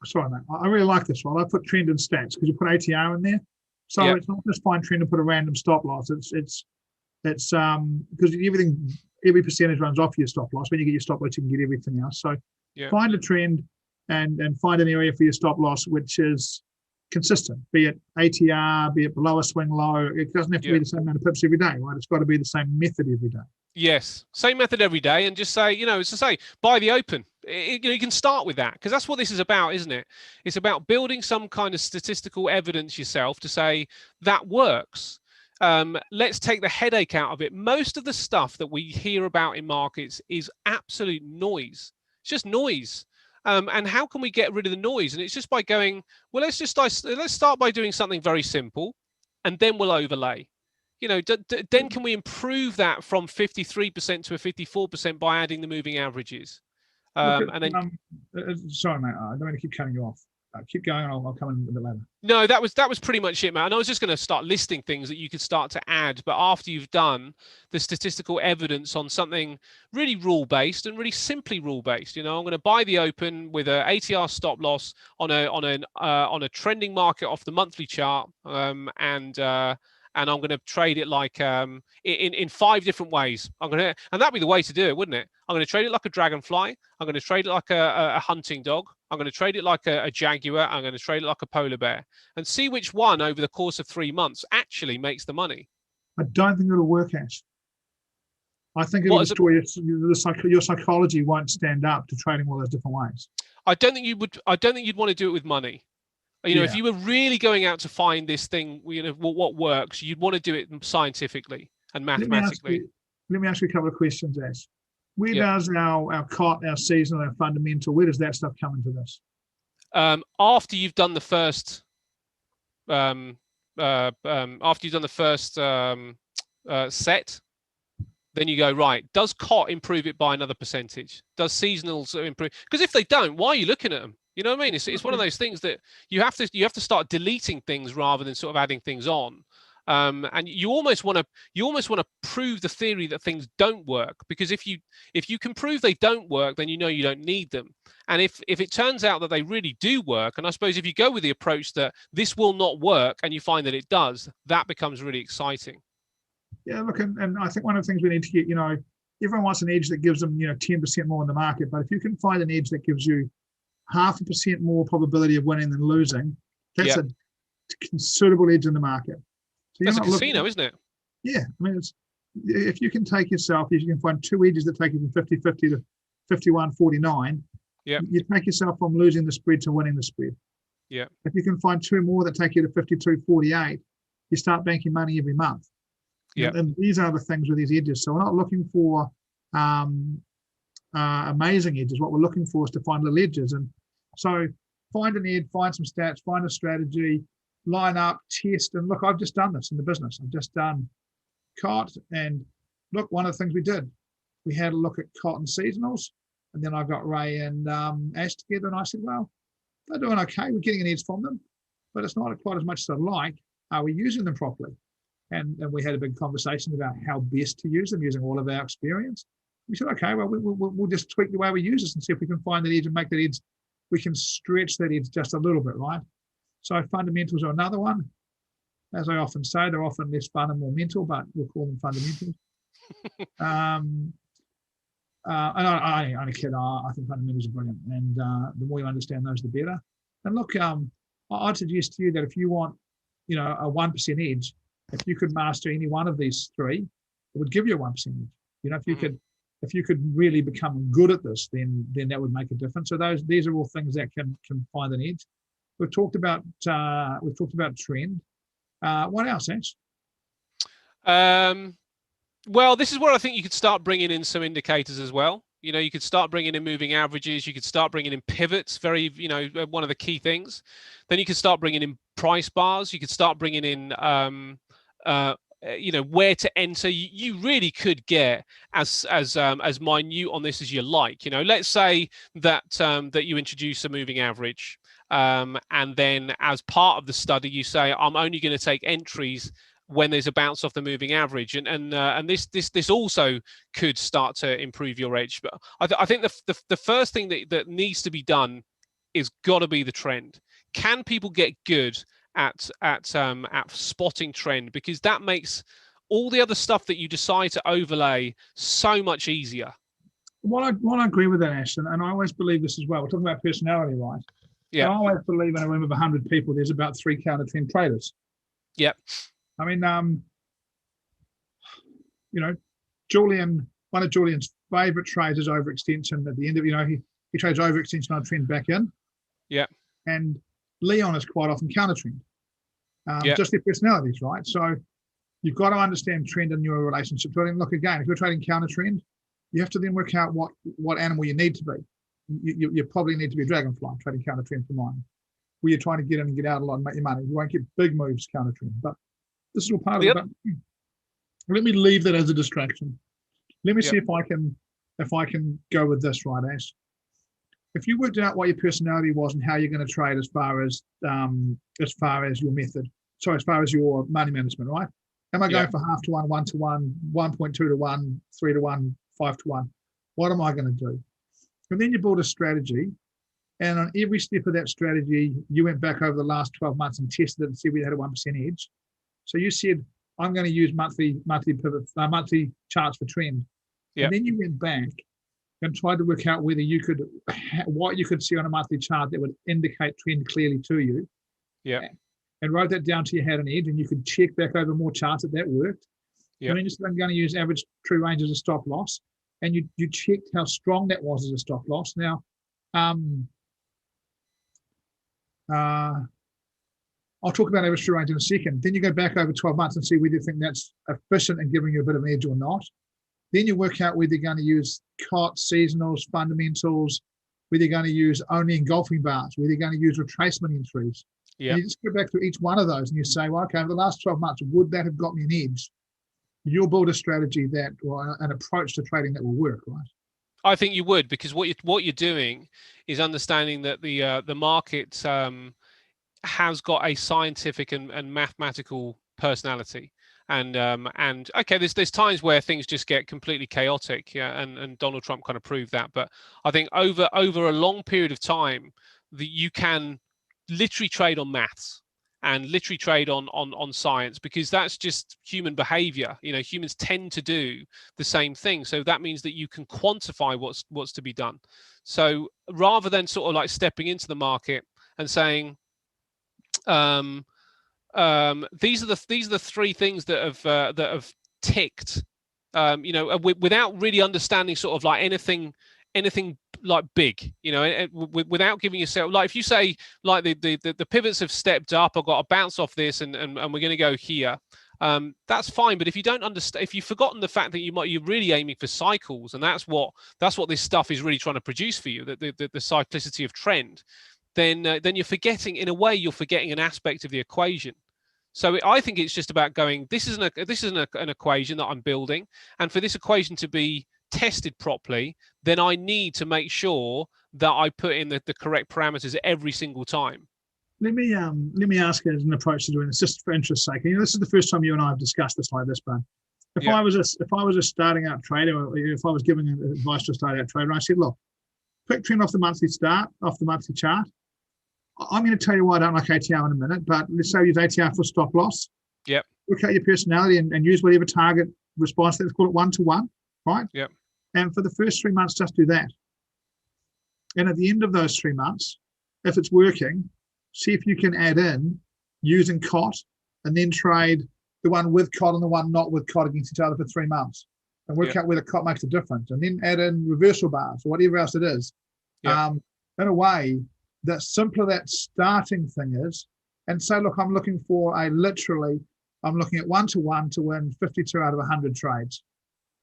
sorry, mate. I really like this one. I put trend and stats because you put ATR in there. So it's not just find trend and put a random stop loss. It's because every percentage runs off your stop loss. When you get your stop loss, you can get everything else. So find a trend and find an area for your stop loss which is consistent, be it ATR, be it below a swing low. It doesn't have to be the same amount of pips every day, right? It's got to be the same method every day. Yes, same method every day, and just say, you know, it's to say, buy the open. You can start with that, because that's what this is about, isn't it? It's about building some kind of statistical evidence yourself to say that works. Let's take the headache out of it. Most of the stuff that we hear about in markets is absolute noise. It's just noise. And how can we get rid of the noise? And it's just by going, well, let's start by doing something very simple, and then we'll overlay. You know, then can we improve that from 53% to a 54% by adding the moving averages? And then, sorry, mate, I don't want to keep cutting you off. Keep going, and I'll come in a bit later. No, that was pretty much it, man. And I was just going to start listing things that you could start to add, but after you've done the statistical evidence on something really rule-based and really simply rule-based, you know, I'm going to buy the open with a ATR stop loss on a trending market off the monthly chart, and I'm going to trade it like in 5 different ways. And that'd be the way to do it, wouldn't it? I'm going to trade it like a dragonfly. I'm going to trade it like a hunting dog. I'm going to trade it like a jaguar. I'm going to trade it like a polar bear, and see which one over the course of 3 months actually makes the money. I don't think it'll work, Ash. I think it'll destroy your psychology. Won't stand up to trading all those different ways. I don't think you'd want to do it with money. You know, if you were really going out to find this thing, you know, what works, you'd want to do it scientifically and mathematically. Let me ask you a couple of questions, Ash. Where does our COT, our seasonal, our fundamental, where does that stuff come into this? After you've done the first, set, then you go, right, does COT improve it by another percentage? Does seasonals improve? Because if they don't, why are you looking at them? You know what I mean? It's one of those things that you have to start deleting things rather than sort of adding things on. And you almost want to prove the theory that things don't work, because if you can prove they don't work, then you know you don't need them. And if it turns out that they really do work, and I suppose if you go with the approach that this will not work and you find that it does, that becomes really exciting. Yeah, look, and I think one of the things we need to get, you know, everyone wants an edge that gives them, you know, 10% more in the market, but if you can find an edge that gives you 0.5% more probability of winning than losing, considerable edge in the market. So That's a casino, isn't it? Yeah, I mean, if you can take yourself, if you can find two edges that take you from 50-50 to 51-49, yeah, you take yourself from losing the spread to winning the spread. Yeah. If you can find two more that take you to 52-48, you start banking money every month. Yeah. And these are the things with these edges. So we're not looking for amazing edges. What we're looking for is to find little edges. And so find an edge, find some stats, find a strategy, line up, test. And look, I've just done this in the business. I've just done cot. And look, one of the things we did, we had a look at cotton seasonals. And then I got Ray and Ash together, and I said, well, they're doing okay. We're getting an edge from them, but it's not quite as much as I'd like. Are we using them properly? And we had a big conversation about how best to use them, using all of our experience. We said, okay, well, we'll just tweak the way we use this and see if we can find that edge and make that edge. We can stretch that edge just a little bit, right? So fundamentals are another one. As I often say, they're often less fun and more mental, but we'll call them fundamentals. And I only kid. I think fundamentals are brilliant, and the more you understand those, the better. And look, I'd suggest to you that if you want, a 1% edge, if you could master any one of these three, it would give you a 1% edge. If you could really become good at this, then that would make a difference. So these are all things that can find an edge. We've talked about trend. What else, Ash? Well, this is where I think you could start bringing in some indicators as well. You could start bringing in moving averages. You could start bringing in pivots, one of the key things. Then you could start bringing in price bars. You could start bringing in, where to enter. You really could get as minute on this as you like. Let's say that you introduce a moving average, and then as part of the study, you say, I'm only going to take entries when there's a bounce off the moving average, and this also could start to improve your edge. But I think the first thing that needs to be done is got to be the trend. Can people get good at spotting trend? Because that makes all the other stuff that you decide to overlay so much easier. Well, I agree with that, Ashton, and I always believe this as well. We're talking about personality, right? Yeah. I always believe in a room of 100 people, there's about 3 counter trend traders. Yep. I mean, Julian, one of Julian's favorite trades is overextension. At the end of, he trades overextension on a trend back in. Yeah. And Leon is quite often counter trend. Yep. Just their personalities, right? So you've got to understand trend in your relationship. So look, again, if you're trading counter trend, you have to then work out what animal you need to be. You probably need to be a dragonfly trading counter trend for mine, where you're trying to get in and get out a lot and make your money. You won't get big moves counter trend, but this is all part of it. But let me leave that as a distraction. Let me see if I can go with this, right, Ash? If you worked out what your personality was and how you're going to trade as far as your method, as far as your money management, right? Am I going for 1/2 to 1, 1 to 1, 1.2 to 1, 3 to 1, 5 to 1? What am I going to do? And then you build a strategy, and on every step of that strategy, you went back over the last 12 months and tested it and see if we had a 1% edge. So you said, I'm going to use monthly pivots, monthly charts for trend. Yep. And then you went back and tried to work out whether what you could see on a monthly chart that would indicate trend clearly to you. Yeah. And wrote that down till you had an edge, and you could check back over more charts that worked. Yep. And then you said, I'm going to use average true range as a stop loss. And you checked how strong that was as a stop loss. Now, I'll talk about average true range in a second. Then you go back over 12 months and see whether you think that's efficient and giving you a bit of an edge or not. Then you work out whether you're going to use COT, seasonals, fundamentals, whether you're going to use only engulfing bars, whether you're going to use retracement entries. Yeah. You just go back to each one of those and you say, well, okay, over the last 12 months, would that have got me an edge? You'll build a strategy or an approach to trading that will work, right? I think you would, because what you're doing is understanding that the market has got a scientific and mathematical personality, and okay, there's times where things just get completely chaotic, and Donald Trump kind of proved that. But I think over a long period of time, you can literally trade on maths and literally trade on science, because that's just human behavior. Humans tend to do the same thing. So that means that you can quantify what's to be done. So rather than sort of like stepping into the market and saying, these are the three things that have ticked. Without really understanding sort of like anything like big, without giving yourself, like if you say like the pivots have stepped up, I've got to bounce off this and we're going to go here. That's fine, but if you don't understand, if you've forgotten the fact that you're really aiming for cycles, and that's what this stuff is really trying to produce for you, the cyclicity of trend, then you're forgetting, in a way, you're forgetting an aspect of the equation. So I think it's just about going, this is an equation that I'm building, and for this equation to be tested properly, then I need to make sure that I put in the correct parameters every single time. Let me ask you as an approach to doing this, just for interest's sake. This is the first time you and I have discussed this like this, Ben. If I was a starting out trader, or if I was giving advice to a starting out trader, I said, look, pick trend off the monthly chart. I'm going to tell you why I don't like ATR in a minute, but let's say we use ATR for stop loss. Yep. Look at your personality and use whatever target response. Let's call it 1-to-1, right? Yep. And for the first 3 months, just do that. And at the end of those 3 months, if it's working, see if you can add in using COT and then trade the one with COT and the one not with COT against each other for 3 months and work out where the COT makes a difference, and then add in reversal bars or whatever else it is. Yep. In a way, the simpler that starting thing is, and say, look, I'm looking at 1-to-1 to win 52 out of 100 trades.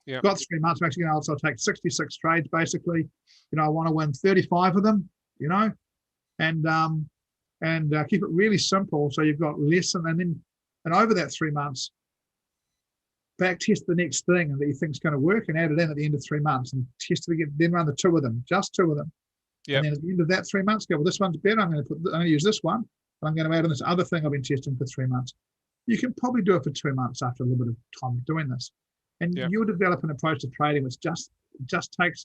Yep. Got 3 months, actually, so I'll take 66 trades basically. I want to win 35 of them, and keep it really simple. So you've got less, and over that 3 months, back test the next thing that you think is going to work and add it in at the end of 3 months and test it again. Then run the two of them, just two of them. Yep. And then at the end of that 3 months, go, well, this one's better. I'm going to use this one. I'm going to add in this other thing I've been testing for 3 months. You can probably do it for 2 months after a little bit of time doing this. And you'll develop an approach to trading which just takes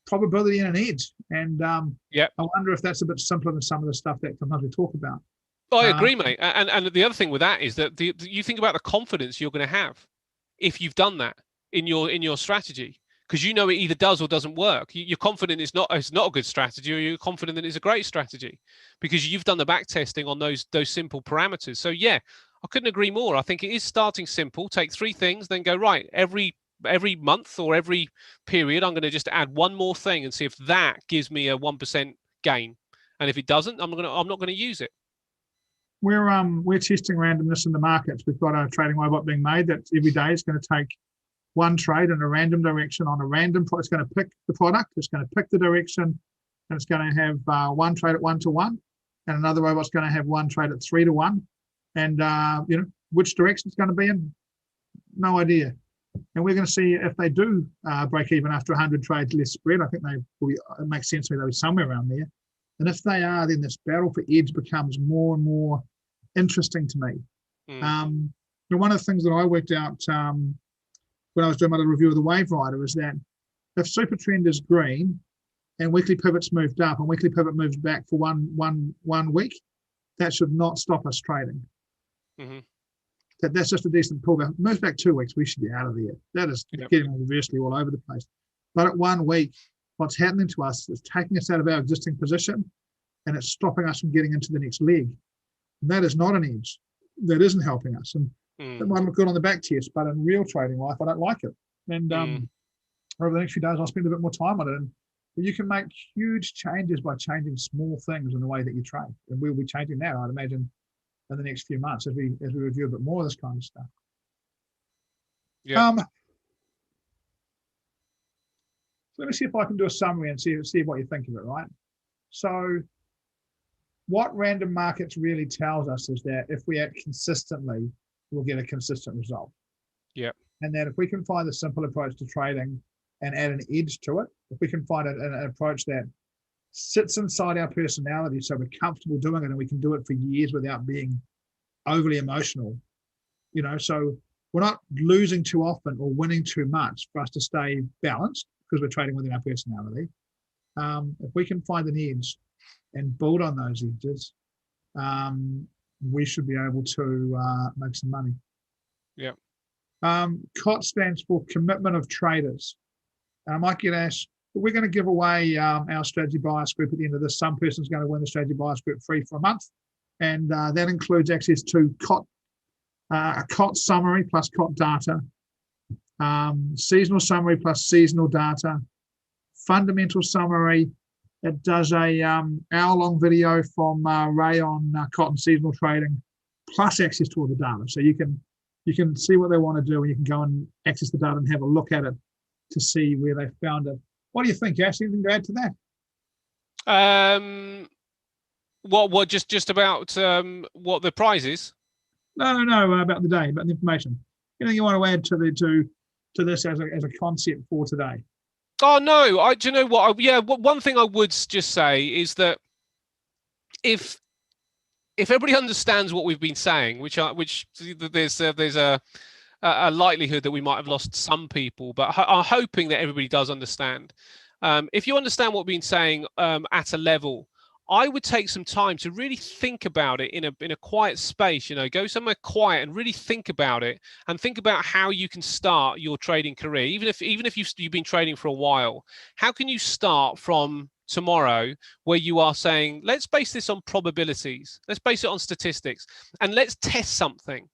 probability and an edge. And I wonder if that's a bit simpler than some of the stuff that sometimes we talk about. I agree, mate. And the other thing with that is that you think about the confidence you're going to have if you've done that in your strategy, because it either does or doesn't work. You're confident it's not a good strategy, or you're confident that it's a great strategy because you've done the back testing on those simple parameters. So I couldn't agree more. I think it is starting simple. Take 3 things, then go right every month or every period. I'm going to just add one more thing and see if that gives me a 1% gain. And if it doesn't, I'm not going to use it. We're testing randomness in the markets. We've got a trading robot being made that every day is going to take one trade in a random direction on a random product. It's going to pick the product, it's going to pick the direction, and it's going to have one trade at 1-to-1, and another robot's going to have one trade at 3-to-1. And which direction it's going to be in, no idea. And we're going to see if they do break even after 100 trades less spread. I think it makes sense to me they'll be somewhere around there. And if they are, then this battle for edge becomes more and more interesting to me. One of the things that I worked out when I was doing my little review of the Wave Rider is that if super trend is green and weekly pivots moved up and weekly pivot moves back for one week, that should not stop us trading. Mm-hmm. That's just a decent pullback. Moves back 2 weeks, we should be out of there. That is getting reversely all over the place. But at 1 week, what's happening to us is taking us out of our existing position, and it's stopping us from getting into the next leg. And that is not an edge. That isn't helping us. And it might look good on the back test, but in real trading life, I don't like it. And over the next few days, I'll spend a bit more time on it. And you can make huge changes by changing small things in the way that you trade. And we'll be changing that, I'd imagine, in the next few months as we review a bit more of this kind of stuff. Yeah. Let me see if I can do a summary and see what you think of it, right? So what random markets really tells us is that if we act consistently, we'll get a consistent result. Yeah. And that if we can find a simple approach to trading and add an edge to it, if we can find an approach that sits inside our personality so we're comfortable doing it and we can do it for years without being overly emotional, so we're not losing too often or winning too much for us to stay balanced because we're trading within our personality. If we can find an edge and build on those edges, we should be able to make some money. Yeah. COT stands for Commitment of Traders. And I might get asked, we're going to give away our strategy bias group at the end of this. Some person's going to win the strategy bias group free for a month. and that includes access to a COT summary plus COT data, seasonal summary plus seasonal data, fundamental summary. It does a hour-long video from Ray on cotton seasonal trading, plus access to all the data. So you can see what they want to do, and you can go and access the data and have a look at it to see where they found it. What do you think, Ash? Anything to add to that? What just about what the prize is? No, about the day, about the information. Anything you want to add to this as a concept for today? Oh no, do you know what? One thing I would just say is that if everybody understands what we've been saying, which there's a likelihood that we might have lost some people, but I'm hoping that everybody does understand. If you understand what we've been saying at a level, I would take some time to really think about it in a quiet space. Go somewhere quiet and really think about it, and think about how you can start your trading career. Even if you've been trading for a while, how can you start from tomorrow where you are saying, let's base this on probabilities, let's base it on statistics, and let's test something.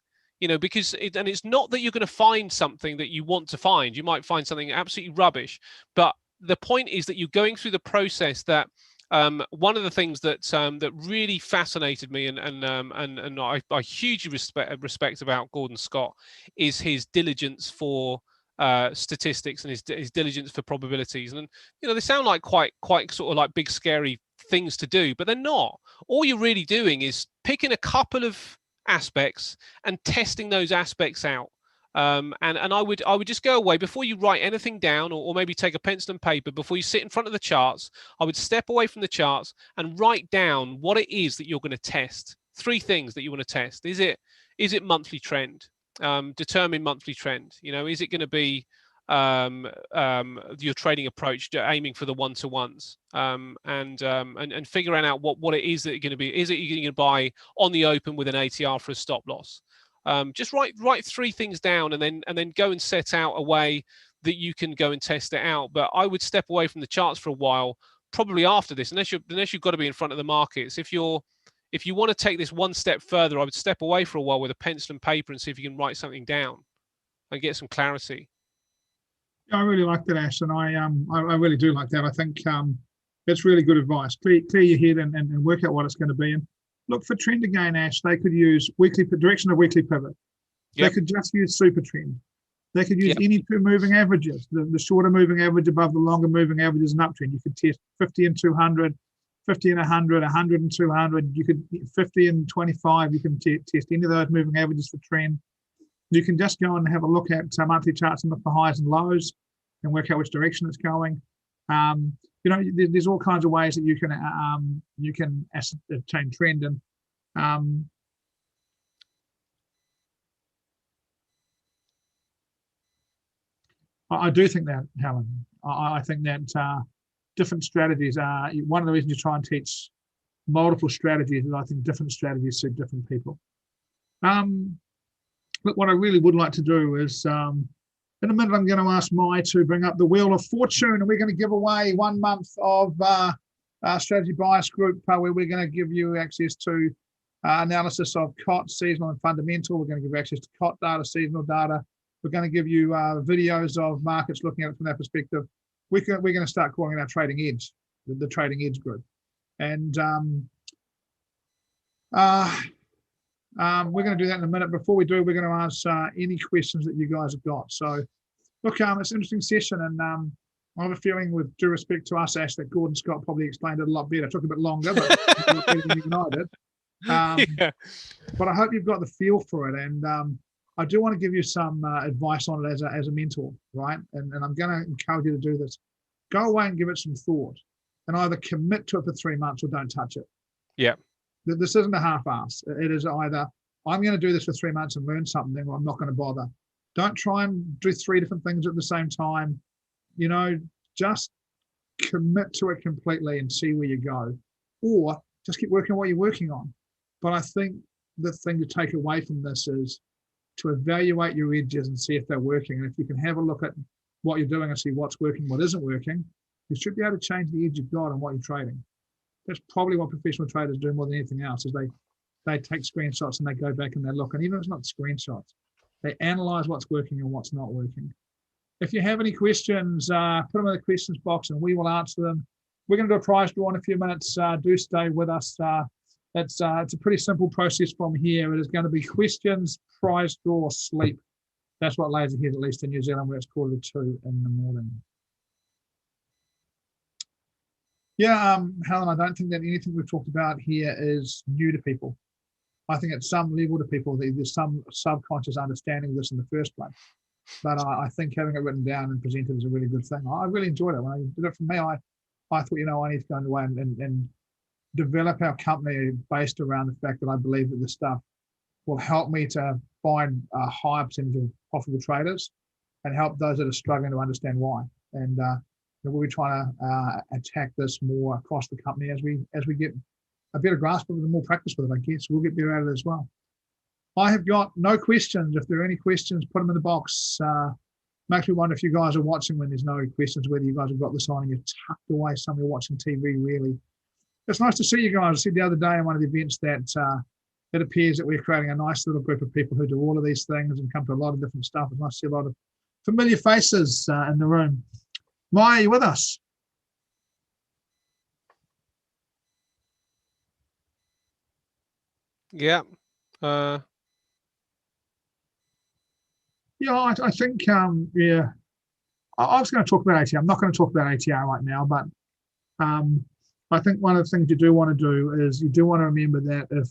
Because it's not that you're going to find something that you want to find. You might find something absolutely rubbish, but the point is that you're going through the process. That one of the things that really fascinated me and I hugely respect about Gordon Scott is his diligence for statistics and his diligence for probabilities. And they sound like quite sort of like big scary things to do, but they're not. All you're really doing is picking a couple of aspects and testing those aspects out. And I would just go away before you write anything down, or maybe take a pencil and paper before you sit in front of the charts. I would step away from the charts and write down what it is that you're going to test. 3 things that you want to test. Is it monthly trend? Determine monthly trend. Is it going to be your trading approach, aiming for the one-to-ones, and figuring out what it is that you're going to be. Is it you're going to buy on the open with an ATR for a stop loss? Just write 3 things down, and then go and set out a way that you can go and test it out. But I would step away from the charts for a while, probably after this, unless you've got to be in front of the markets. If you want to take this one step further, I would step away for a while with a pencil and paper and see if you can write something down and get some clarity. I really like that, Ash, and I really do like that. I think that's really good advice. Clear your head and work out what it's going to be. And look, for trend again, Ash, they could use direction of weekly pivot. Yep. They could just use super trend. They could use any 2 moving averages. The shorter moving average above the longer moving average is an uptrend. You could test 50 and 200, 50 and 100, 100 and 200. You could 50 and 25. You can test any of those moving averages for trend. You can just go and have a look at monthly charts and look for highs and lows and work out which direction it's going. There's all kinds of ways that you can ascertain trend. And I do think that, Helen, I think that different strategies are one of the reasons you try and teach multiple strategies. Is I think different strategies suit different people. But what I really would like to do is, in a minute, I'm going to ask Mai to bring up the Wheel of Fortune, and we're going to give away 1 month of our Strategy Bias Group, where we're going to give you access to analysis of COT, seasonal and fundamental. We're going to give you access to COT data, seasonal data. We're going to give you videos of markets looking at it from that perspective. We're going to start calling it our Trading Edge, the Trading Edge Group. And we're going to do that in a minute. Before we do, we're going to ask any questions that you guys have got. So, look, it's an interesting session, and I have a feeling, with due respect to us, Ash, that Gordon Scott probably explained it a lot better. It took a bit longer, but a lot better than even I did. But I hope you've got the feel for it, and I do want to give you some advice on it as a mentor, right? And I'm going to encourage you to do this. Go away and give it some thought, and either commit to it for 3 months or don't touch it. Yeah. This isn't a half-ass. It is either I'm going to do this for 3 months and learn something, or I'm not going to bother. Don't try and do 3 different things at the same time. Just commit to it completely and see where you go, or just keep working on what you're working on. But I think the thing to take away from this is to evaluate your edges and see if they're working. And if you can have a look at what you're doing and see what's working, what isn't working, you should be able to change the edge you've got and what you're trading. That's probably what professional traders do more than anything else, is they they take screenshots and they go back and they look. And even if it's not screenshots, they analyze what's working and what's not working. If you have any questions, put them in the questions box and we will answer them. We're going to do a prize draw in a few minutes. Do stay with us. It's a pretty simple process from here. It is going to be questions, prize draw, sleep. That's what lays ahead, at least in New Zealand, where it's 1:45 in the morning. Yeah, Helen, I don't think that anything we've talked about here is new to people. I think at some level to people, there's some subconscious understanding of this in the first place. But I think having it written down and presented is a really good thing. I really enjoyed it. When I did it for me, I thought, I need to go away and develop our company based around the fact that I believe that this stuff will help me to find a higher percentage of profitable traders and help those that are struggling to understand why. And we'll be trying to attack this more across the company as we get a better grasp of it and more practice with it, I guess. We'll get better at it as well. I have got no questions. If there are any questions, put them in the box. Makes me wonder if you guys are watching when there's no questions, whether you guys have got this on and you're tucked away somewhere watching TV, really. It's nice to see you guys. I said the other day in one of the events that it appears that we're creating a nice little group of people who do all of these things and come to a lot of different stuff. It's nice to see a lot of familiar faces in the room. Mai, are you with us? Yeah. Yeah, I think, yeah, I was going to talk about ATR. I'm not going to talk about ATR right now, but I think one of the things you do want to do is you do want to remember that if,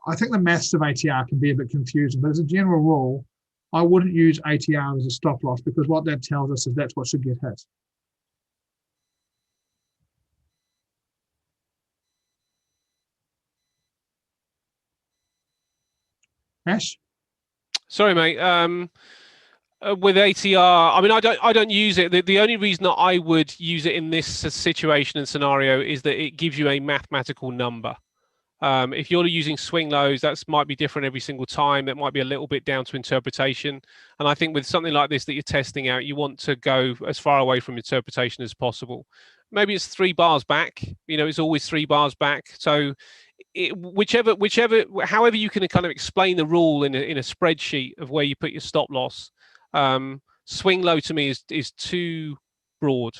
I think the maths of ATR can be a bit confusing, but as a general rule, I wouldn't use ATR as a stop loss because what that tells us is that's what should get hit. Ash? Sorry, mate. With ATR, I mean, I don't use it. The only reason that I would use it in this situation and scenario is that it gives you a mathematical number. If you're using swing lows, that might be different every single time. That might be a little bit down to interpretation. And I think with something like this that you're testing out, you want to go as far away from interpretation as possible. Maybe it's 3 bars back. It's always 3 bars back. So however you can kind of explain the rule in a spreadsheet of where you put your stop loss. Swing low to me is too broad.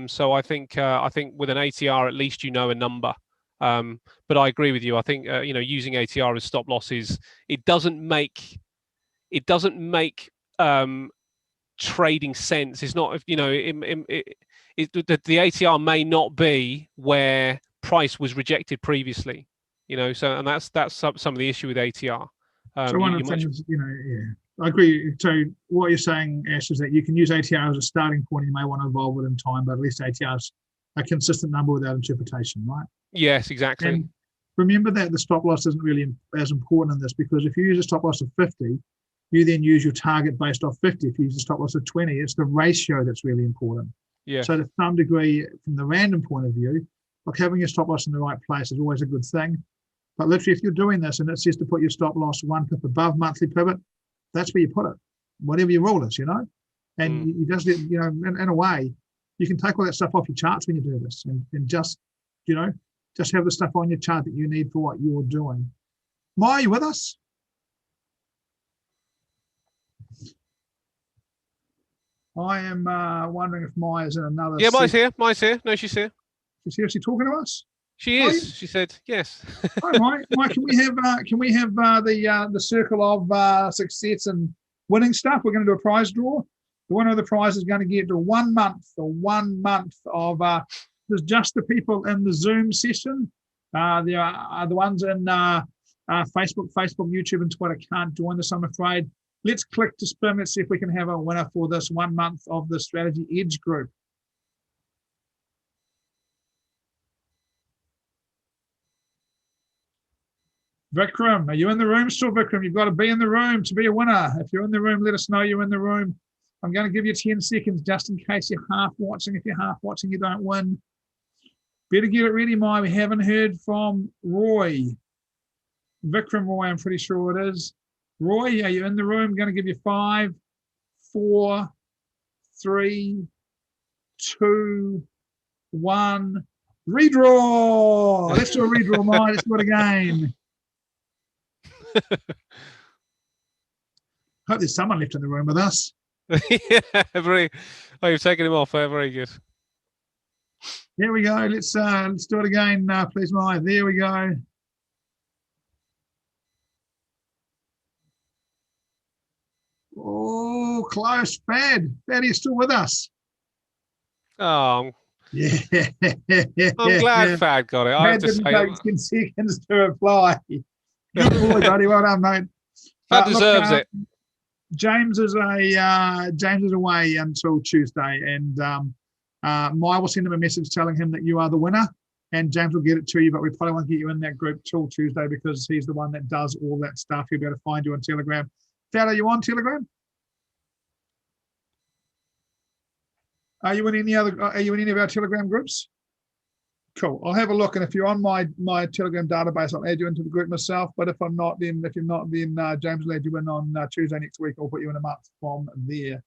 So I think with an ATR, at least a number. But I agree with you. I think using ATR as stop losses, it doesn't make trading sense. It's not, the ATR may not be where price was rejected previously. So and that's some of the issue with ATR. So one of the things, I agree. So what you're saying, Ash, is that you can use ATR as a starting point. You may want to evolve it in time, but at least ATR is a consistent number without interpretation, right? Yes, exactly. And remember that the stop loss isn't really as important in this because if you use a stop loss of 50, you then use your target based off 50. If you use a stop loss of 20, it's the ratio that's really important. Yeah. So to some degree, from the random point of view, like having your stop loss in the right place is always a good thing. But literally, if you're doing this and it says to put your stop loss 1 pip above monthly pivot, that's where you put it, whatever your rule is, And you just, in a way, you can take all that stuff off your charts when you do this and just, just have the stuff on your chart that you need for what you're doing. Mai, are you with us? I am wondering if Mai is in another. Yeah, Mai's here. No, she's here. Is she actually talking to us? She is. She said yes. Hi, Mai. Can we have the circle of success and winning stuff? We're going to do a prize draw. The winner of the prize is going to get to 1 month of there's just the people in the Zoom session. There are the ones in Facebook, YouTube, and Twitter can't join us, I'm afraid. Let's click to spin. Let's see if we can have a winner for this 1 month of the Strategy Edge group. Vikram, are you in the room still, Vikram? You've got to be in the room to be a winner. If you're in the room, let us know you're in the room. I'm going to give you 10 seconds just in case you're half watching. If you're half watching, you don't win. Better get it ready, Mai. We haven't heard from Roy. Vikram Roy, I'm pretty sure it is. Roy, are you in the room? I'm going to give you 5, 4, 3, 2, 1. Redraw. Let's do a redraw, Mai. Let's do it again. Hope there's someone left in the room with us. Yeah, very. Oh, you've taken him off. Very good. Here we go. Let's do it again, please, Maya. There we go. Oh, close. Fad, are you still with us? Oh, yeah. I'm glad Fad got it. I have to didn't say, take 10 seconds to reply. Good boy, buddy. Well done, mate. Fad deserves it. James is away until Tuesday, and Maya will send him a message telling him that you are the winner, and James will get it to you. But we probably won't get you in that group till Tuesday because he's the one that does all that stuff. He'll be able to find you on Telegram. Dad, are you on Telegram? Are you in any of our Telegram groups? Cool. I'll have a look, and if you're on my Telegram database, I'll add you into the group myself. But if I'm not, then James will add you in on Tuesday next week. I'll put you in a month from there.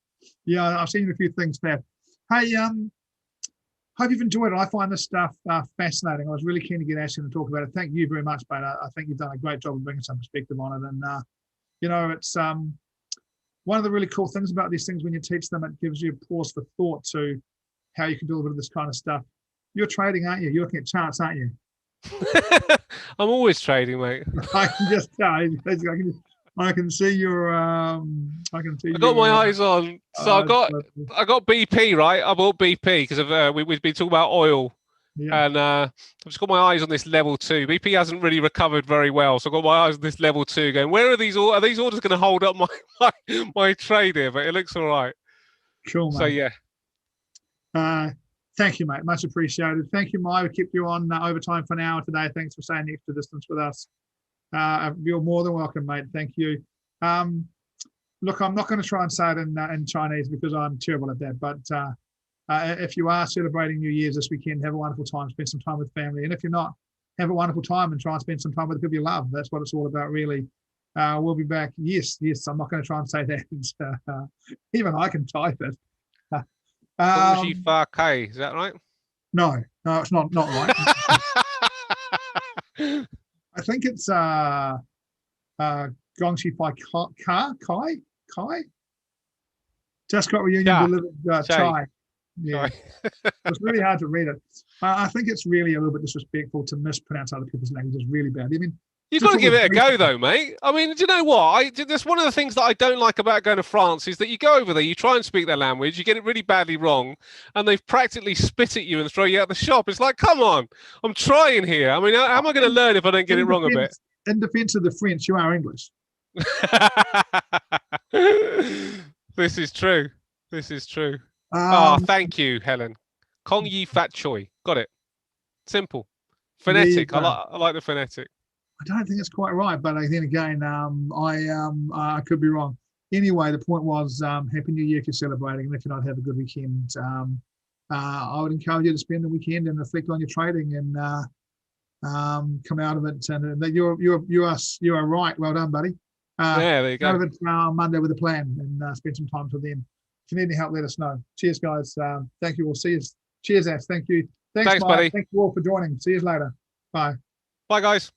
Yeah, I've seen a few things, Fab. Hey, hope you've enjoyed it. I find this stuff fascinating. I was really keen to get Ashley to talk about it. Thank you very much, mate. I think you've done a great job of bringing some perspective on it. And it's one of the really cool things about these things when you teach them. It gives you a pause for thought to how you can do a bit of this kind of stuff. You're trading, aren't you? You're looking at charts, aren't you? I'm always trading, mate. I can just tell. I can see your. I got my eyes on. So I got BP, right. I bought BP because of we've been talking about oil, and I've just got my eyes on this level 2. BP hasn't really recovered very well, so I've got my eyes on this level 2. Going, where are these? Are these orders going to hold up my trade here? But it looks all right. Cool, mate. So yeah. Thank you, mate. Much appreciated. Thank you, Maya. We kept you on overtime for an hour today. Thanks for staying the extra distance with us. You're more than welcome, mate. Thank you. Look, I'm not going to try and say it in Chinese because I'm terrible at that. But if you are celebrating New Year's this weekend, have a wonderful time. Spend some time with family. And if you're not, have a wonderful time and try and spend some time with the people you love. That's what it's all about, really. We'll be back. Yes. I'm not going to try and say that. Even I can type it. Is that right? No, it's not right. I think it's Gongxi Fai Kai. Just got reunion delivered chai. Yeah, it's really hard to read it. I think it's really a little bit disrespectful to mispronounce other people's languages. Really bad. I mean, you've got to give it a go, though, mate. I mean, do you know what? That's one of the things that I don't like about going to France is that you go over there, you try and speak their language, you get it really badly wrong, and they've practically spit at you and throw you out the shop. It's like, come on, I'm trying here. I mean, how am I going to learn if I don't get it wrong a bit? In defense of the French, you are English. This is true. Thank you, Helen. Kong Yi Fat Choi. Got it. Simple. Phonetic. I like the phonetic. I don't think it's quite right, but then again, I could be wrong. Anyway, the point was, Happy New Year if you're celebrating, and if you're not, have a good weekend. I would encourage you to spend the weekend and reflect on your trading and come out of it. And you are right. Well done, buddy. There you go. Out of it Monday with a plan and spend some time with them. If you need any help, let us know. Cheers, guys. Thank you. We'll see you. Cheers, Ash. Thank you. Thanks, buddy. Thank you all for joining. See you later. Bye. Bye, guys.